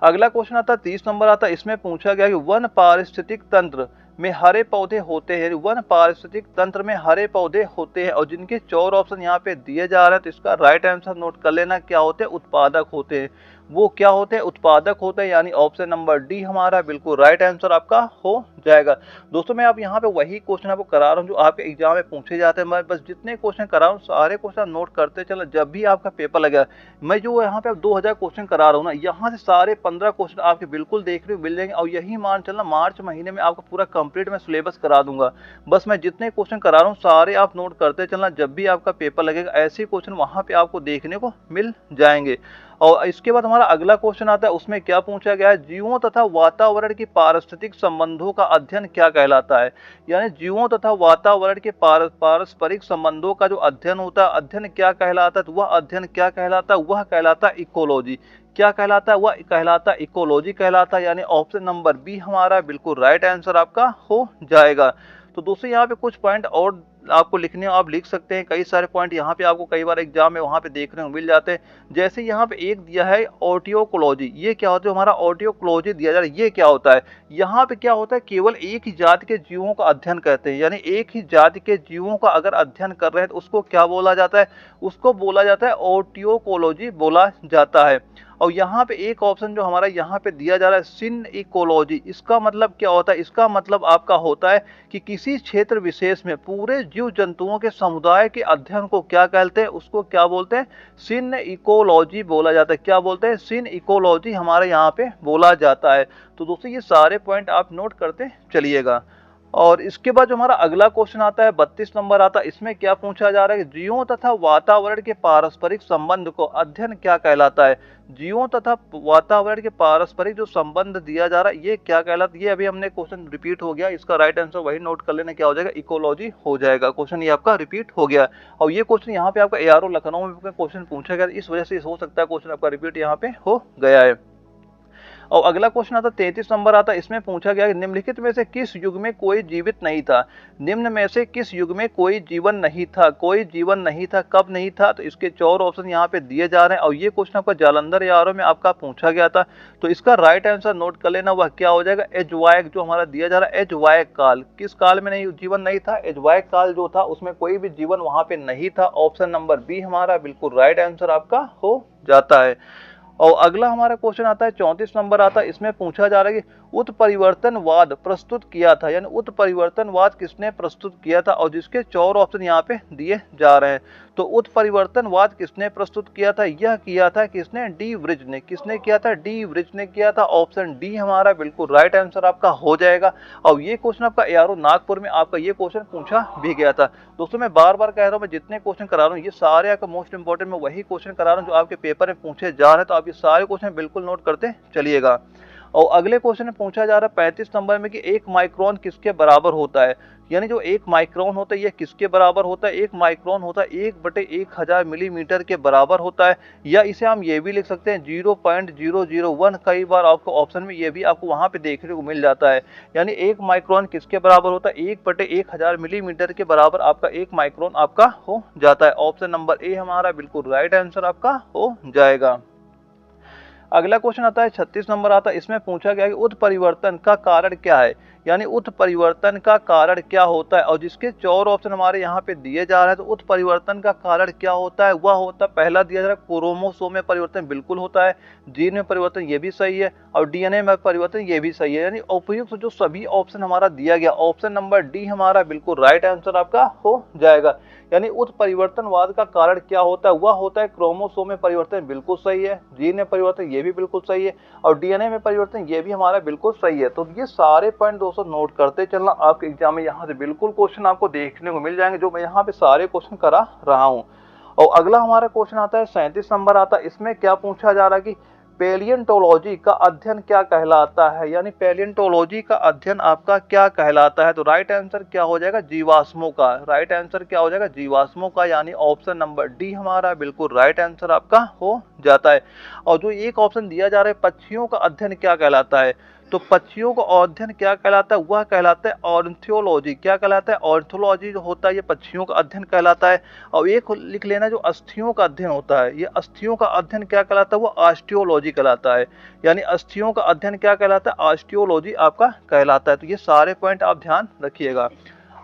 अगला क्वेश्चन आता है 30 नंबर आता है, इसमें पूछा गया कि वन पारिस्थितिक तंत्र में हरे पौधे होते हैं, वन पारिस्थितिक तंत्र में हरे पौधे होते हैं, और जिनके 4 ऑप्शन यहाँ पे दिए जा रहे हैं, तो इसका राइट आंसर नोट कर लेना, क्या होते हैं? उत्पादक होते हैं। वो क्या होते हैं? उत्पादक होते हैं, यानी ऑप्शन नंबर डी हमारा बिल्कुल राइट आंसर आपका हो जाएगा। दोस्तों मैं आप यहाँ पे वही क्वेश्चन आपको करा रहा हूँ जो आपके एग्जाम में पूछे जाते हैं। मैं बस जितने क्वेश्चन करा रहा हूँ सारे क्वेश्चन नोट करते चलो, जब भी आपका पेपर लगेगा। मैं जो यहाँ पे 2000 क्वेश्चन करा रहा हूँ ना, यहाँ से सारे 15 क्वेश्चन आपके बिल्कुल देखने को मिल जाएंगे। और यही मान चलना मार्च महीने में आपका पूरा कंप्लीट मैं सिलेबस करा दूंगा। बस मैं जितने क्वेश्चन करा रहा हूँ सारे आप नोट करते चलना, जब भी आपका पेपर लगेगा ऐसे क्वेश्चन वहाँ पे आपको देखने को मिल जाएंगे। और इसके बाद हमारा अगला क्वेश्चन आता है, उसमें क्या पूछा गया है, जीवों तथा वातावरण की पारिस्थितिक संबंधों का अध्ययन क्या कहलाता है। यानी जीवों तथा वातावरण के पारस्परिक संबंधों का जो अध्ययन होता है, अध्ययन क्या कहलाता है, तो वह अध्ययन क्या कहलाता है, वह कहलाता इकोलॉजी। क्या कहलाता है, वह कहलाता इकोलॉजी कहलाता है। यानी ऑप्शन नंबर बी हमारा बिल्कुल राइट आंसर आपका हो जाएगा। तो दोस्तों यहाँ पे कुछ पॉइंट और आपको लिखने हो, आप लिख सकते हैं। कई सारे पॉइंट यहाँ पे आपको कई बार एग्जाम में वहाँ पे देखने को मिल जाते हैं। जैसे यहाँ पे एक दिया है ऑटियोकोलॉजी, ये क्या होता है, हमारा ऑटियोकोलॉजी दिया जा रहा है, ये क्या होता है। यहाँ पे क्या होता है, केवल एक ही जाति के जीवों का अध्ययन करते हैं। यानी एक ही जाति के जीवों का अगर अध्ययन कर रहे हैं तो उसको क्या बोला जाता है, उसको बोला जाता है ऑटियोकोलॉजी बोला जाता है। और यहाँ पे एक ऑप्शन जो हमारा यहाँ पे दिया जा रहा है सिन इकोलॉजी, इसका मतलब क्या होता है, इसका मतलब आपका होता है कि किसी क्षेत्र विशेष में पूरे जीव जंतुओं के समुदाय के अध्ययन को क्या कहते हैं, उसको क्या बोलते हैं, सिन इकोलॉजी बोला जाता है। क्या बोलते हैं, सिन इकोलॉजी हमारे यहाँ पे बोला जाता है। तो दोस्तों ये सारे पॉइंट आप नोट करते चलिएगा। और इसके बाद जो हमारा अगला क्वेश्चन आता है 32 नंबर आता है, इसमें क्या पूछा जा रहा है कि जीवों तथा वातावरण के पारस्परिक संबंध को अध्ययन क्या कहलाता है। जीवों तथा वातावरण के पारस्परिक जो संबंध दिया जा रहा है ये क्या कहलाता है। ये अभी हमने क्वेश्चन रिपीट हो गया, इसका राइट आंसर वही नोट कर लेना, क्या हो जाएगा, इकोलॉजी हो जाएगा। क्वेश्चन ये आपका रिपीट हो गया। और ये क्वेश्चन यहाँ पे आपका ARO लखनऊ में क्वेश्चन पूछा गया, इस वजह से हो सकता है क्वेश्चन आपका रिपीट यहाँ पे हो गया है। और अगला क्वेश्चन आता है 33 नंबर आता है, इसमें पूछा गया कि निम्नलिखित में से किस युग में कोई जीवित नहीं था। निम्न में से किस युग में कोई जीवन नहीं था, कोई जीवन नहीं था, कब नहीं था। तो इसके 4 ऑप्शन यहाँ पे दिए जा रहे हैं। और ये क्वेश्चन आपका जालंधर ARO में आपका पूछा गया था। तो इसका राइट आंसर नोट कर लेना, वह क्या हो जाएगा, एजवायक जो हमारा दिया जा रहा है, एजवायक काल। किस काल में नहीं जीवन नहीं था, एजवायक काल जो था उसमें कोई भी जीवन वहां पे नहीं था। ऑप्शन नंबर बी हमारा बिल्कुल राइट आंसर आपका हो जाता है। और अगला हमारा क्वेश्चन आता है 34 नंबर आता है, इसमें पूछा जा रहा है कि उत्परिवर्तनवाद प्रस्तुत किया था। यानी उत्परिवर्तनवाद किसने प्रस्तुत किया था, और जिसके 4 ऑप्शन यहाँ पे दिए जा रहे हैं। तो उत्परिवर्तनवाद किसने प्रस्तुत किया था, यह किया था किसने, डी वृज ने। किसने किया था, डी वृज ने किया था। ऑप्शन डी हमारा बिल्कुल राइट आंसर आपका हो जाएगा। और ये क्वेश्चन आपका ARO नागपुर में आपका ये क्वेश्चन पूछा भी गया था। दोस्तों मैं बार बार कह रहा हूँ, मैं जितने क्वेश्चन करा रहा हूँ ये सारे आपका मोस्ट इंपॉर्टेंट मैं वही क्वेश्चन करा रहा हूँ जो आपके पेपर में पूछे जा रहे हैं। तो आप ये सारे क्वेश्चन बिल्कुल नोट करते चलिएगा। और अगले क्वेश्चन में पूछा जा रहा है 35 नंबर में कि 1 माइक्रोन किसके बराबर होता है। यानी जो 1 माइक्रोन होता है ये किसके बराबर होता है, 1 माइक्रोन होता है 1/1000 मिलीमीटर के बराबर होता है। या इसे हम ये भी लिख सकते हैं 0.001। कई बार आपको ऑप्शन में ये भी आपको वहां पे देखने को मिल जाता है। यानी 1 माइक्रोन किसके बराबर होता है, 1/1000 मिलीमीटर के बराबर आपका 1 माइक्रोन आपका हो जाता है। ऑप्शन नंबर ए हमारा बिल्कुल राइट आंसर आपका हो जाएगा। अगला क्वेश्चन आता है 36 नंबर आता है, इसमें पूछा गया कि उत्परिवर्तन का कारण क्या है। यानी उत्परिवर्तन का कारण क्या होता है, और जिसके 4 ऑप्शन हमारे यहाँ पे दिए जा रहे हैं। तो उत्परिवर्तन का कारण क्या होता है, वह होता है, पहला दिया जा रहा है क्रोमोसोम में परिवर्तन बिल्कुल होता है, जीन में परिवर्तन ये भी सही है, और DNA में परिवर्तन ये भी सही है। यानी उपयुक्त जो सभी ऑप्शन हमारा दिया गया, ऑप्शन नंबर डी हमारा बिल्कुल राइट आंसर आपका हो जाएगा। यानी उत्परिवर्तनवाद का कारण क्या होता है, वह होता है क्रोमोसोम में परिवर्तन बिल्कुल सही है, जीन में परिवर्तन ये भी बिल्कुल सही है, और DNA में परिवर्तन ये भी हमारा बिल्कुल सही है। तो ये सारे पॉइंट दोस्तों नोट करते चलना, आपके एग्जाम में यहाँ से बिल्कुल क्वेश्चन आपको देखने को मिल जाएंगे जो मैं यहाँ पे सारे क्वेश्चन करा रहा हूँ। और अगला हमारा क्वेश्चन आता है 37 नंबर आता है, इसमें क्या पूछा जा रहा है कि पैलियंटोलॉजी का अध्ययन क्या कहलाता है। यानी पैलियंटोलॉजी का अध्ययन आपका क्या कहलाता है। तो राइट आंसर क्या हो जाएगा, जीवाश्मों का। राइट आंसर क्या हो जाएगा, जीवाश्मों का। यानी ऑप्शन नंबर डी हमारा बिल्कुल राइट आंसर आपका हो जाता है। और जो एक ऑप्शन दिया जा रहा है पक्षियों का अध्ययन क्या कहलाता है, तो पक्षियों का अध्ययन क्या कहलाता है, वह कहलाता है ऑर्निथोलॉजी। क्या कहलाता है, ऑर्निथोलॉजी जो होता है ये पक्षियों का अध्ययन कहलाता है। और एक लिख लेना जो अस्थियों का अध्ययन होता है, ये अस्थियों का अध्ययन क्या कहलाता है, वो ऑस्टियोलॉजी कहलाता है। यानी अस्थियों का अध्ययन क्या कहलाता है, ऑस्टियोलॉजी आपका कहलाता है। तो ये सारे पॉइंट आप ध्यान रखिएगा।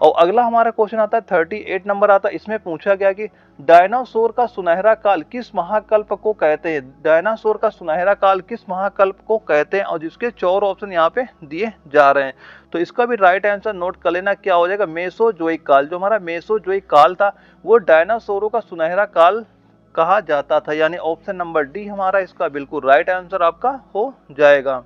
और अगला हमारा क्वेश्चन आता है 38 नंबर आता है, इसमें पूछा गया कि डायनासोर का सुनहरा काल किस महाकल्प को कहते हैं। डायनासोर का सुनहरा काल किस महाकल्प को कहते हैं, और जिसके 4 ऑप्शन यहाँ पे दिए जा रहे हैं। तो इसका भी राइट आंसर नोट कर लेना, क्या हो जाएगा, मेसोजोइक काल। जो हमारा मेसोजोइक काल था वो डायनासोरों का सुनहरा काल कहा जाता था। यानी ऑप्शन नंबर डी हमारा इसका बिल्कुल राइट आंसर आपका हो जाएगा।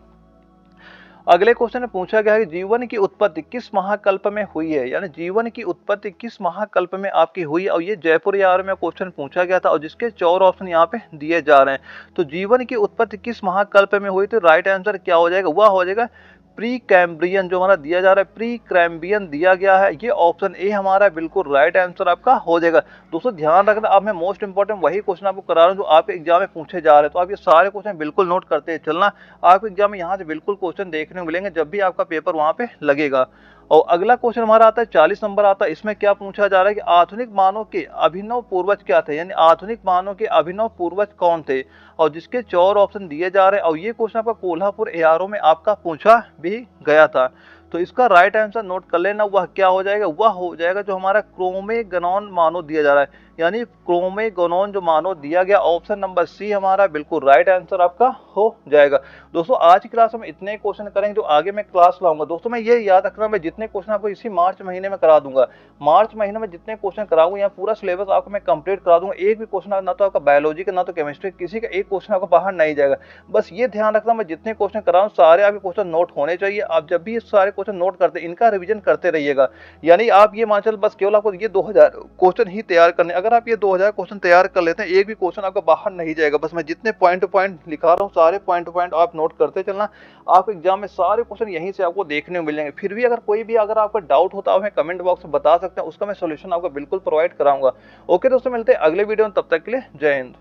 अगले क्वेश्चन में पूछा गया है कि जीवन की उत्पत्ति किस महाकल्प में हुई है, यानी जीवन की उत्पत्ति किस महाकल्प में आपकी हुई है। और ये जयपुर यार में क्वेश्चन पूछा गया था और जिसके 4 ऑप्शन यहाँ पे दिए जा रहे हैं। तो जीवन की उत्पत्ति किस महाकल्प में हुई, तो राइट आंसर क्या हो जाएगा, वह हो जाएगा प्री कैम्ब्रियन। जो हमारा दिया जा रहा है प्री कैम्ब्रियन दिया गया है, ये ऑप्शन ए हमारा बिल्कुल राइट आंसर आपका हो जाएगा। दोस्तों ध्यान रखना, अब मैं मोस्ट इंपॉर्टेंट वही क्वेश्चन आपको करा रहा हूँ जो आपके एग्जाम में पूछे जा रहे हैं, तो आप ये सारे क्वेश्चन बिल्कुल नोट करते चलना। आपके एग्जाम में यहाँ से बिल्कुल क्वेश्चन देखने को मिलेंगे जब भी आपका पेपर वहाँ पे लगेगा। और अगला क्वेश्चन हमारा आता है 40 नंबर आता है। इसमें क्या पूछा जा रहा है कि आधुनिक मानव के अभिनव पूर्वज क्या थे, यानी आधुनिक मानव के अभिनव पूर्वज कौन थे, और जिसके 4 ऑप्शन दिए जा रहे हैं। और ये क्वेश्चन आपका कोल्हापुर एआरओ में आपका पूछा भी गया था। तो इसका राइट आंसर नोट कर लेना, वह क्या हो जाएगा, वह हो जाएगा जो हमारा क्रोमेगनॉन मानव दिया जा रहा है, यानी क्रोमेगनॉन जो मानव दिया गया, ऑप्शन नंबर सी हमारा बिल्कुल राइट आंसर आपका हो जाएगा। दोस्तों आज की क्लास में इतने क्वेश्चन करेंगे, जो आगे मैं क्लास लाऊंगा दोस्तों मैं ये याद रखना, मैं जितने क्वेश्चन आपको इसी मार्च महीने में करा दूंगा। मार्च महीने में जितने क्वेश्चन कराऊंगा, यहाँ पूरा सिलेबस आपको मैं कंप्लीट करा दूंगा। एक भी क्वेश्चन ना तो आपका बायोलॉजी का ना तो केमिस्ट्री, किसी का एक क्वेश्चन आपको बाहर नहीं जाएगा। बस ये ध्यान रखना, मैं जितने क्वेश्चन करा हूँ सारे आपके क्वेश्चन नोट होने चाहिए। आप जब भी ये सारे क्वेश्चन नोट करते हैं, इनका रिविजन करते रहिएगा। यानी आप ये मान चल बस केवल आपको ये 2000 क्वेश्चन ही तैयार करने, अगर आप ये 2000 क्वेश्चन तैयार कर लेते हैं, एक भी क्वेश्चन आपका बाहर नहीं जाएगा। बस मैं जितने पॉइंट टू पॉइंट लिखा रहा हूँ, सारे पॉइंट टू पॉइंट आप नोट करते चलना। आप एग्जाम में सारे क्वेश्चन यहीं से आपको देखने को मिलेंगे। फिर भी अगर कोई भी अगर आपका डाउट होता है, कमेंट बॉक्स में बता सकते हैं, उसका मैं सोल्यूशन आपको बिल्कुल प्रोवाइड कराऊंगा। ओके दोस्तों, मिलते हैं अगले वीडियो में, तब तक के लिए जय हिंद।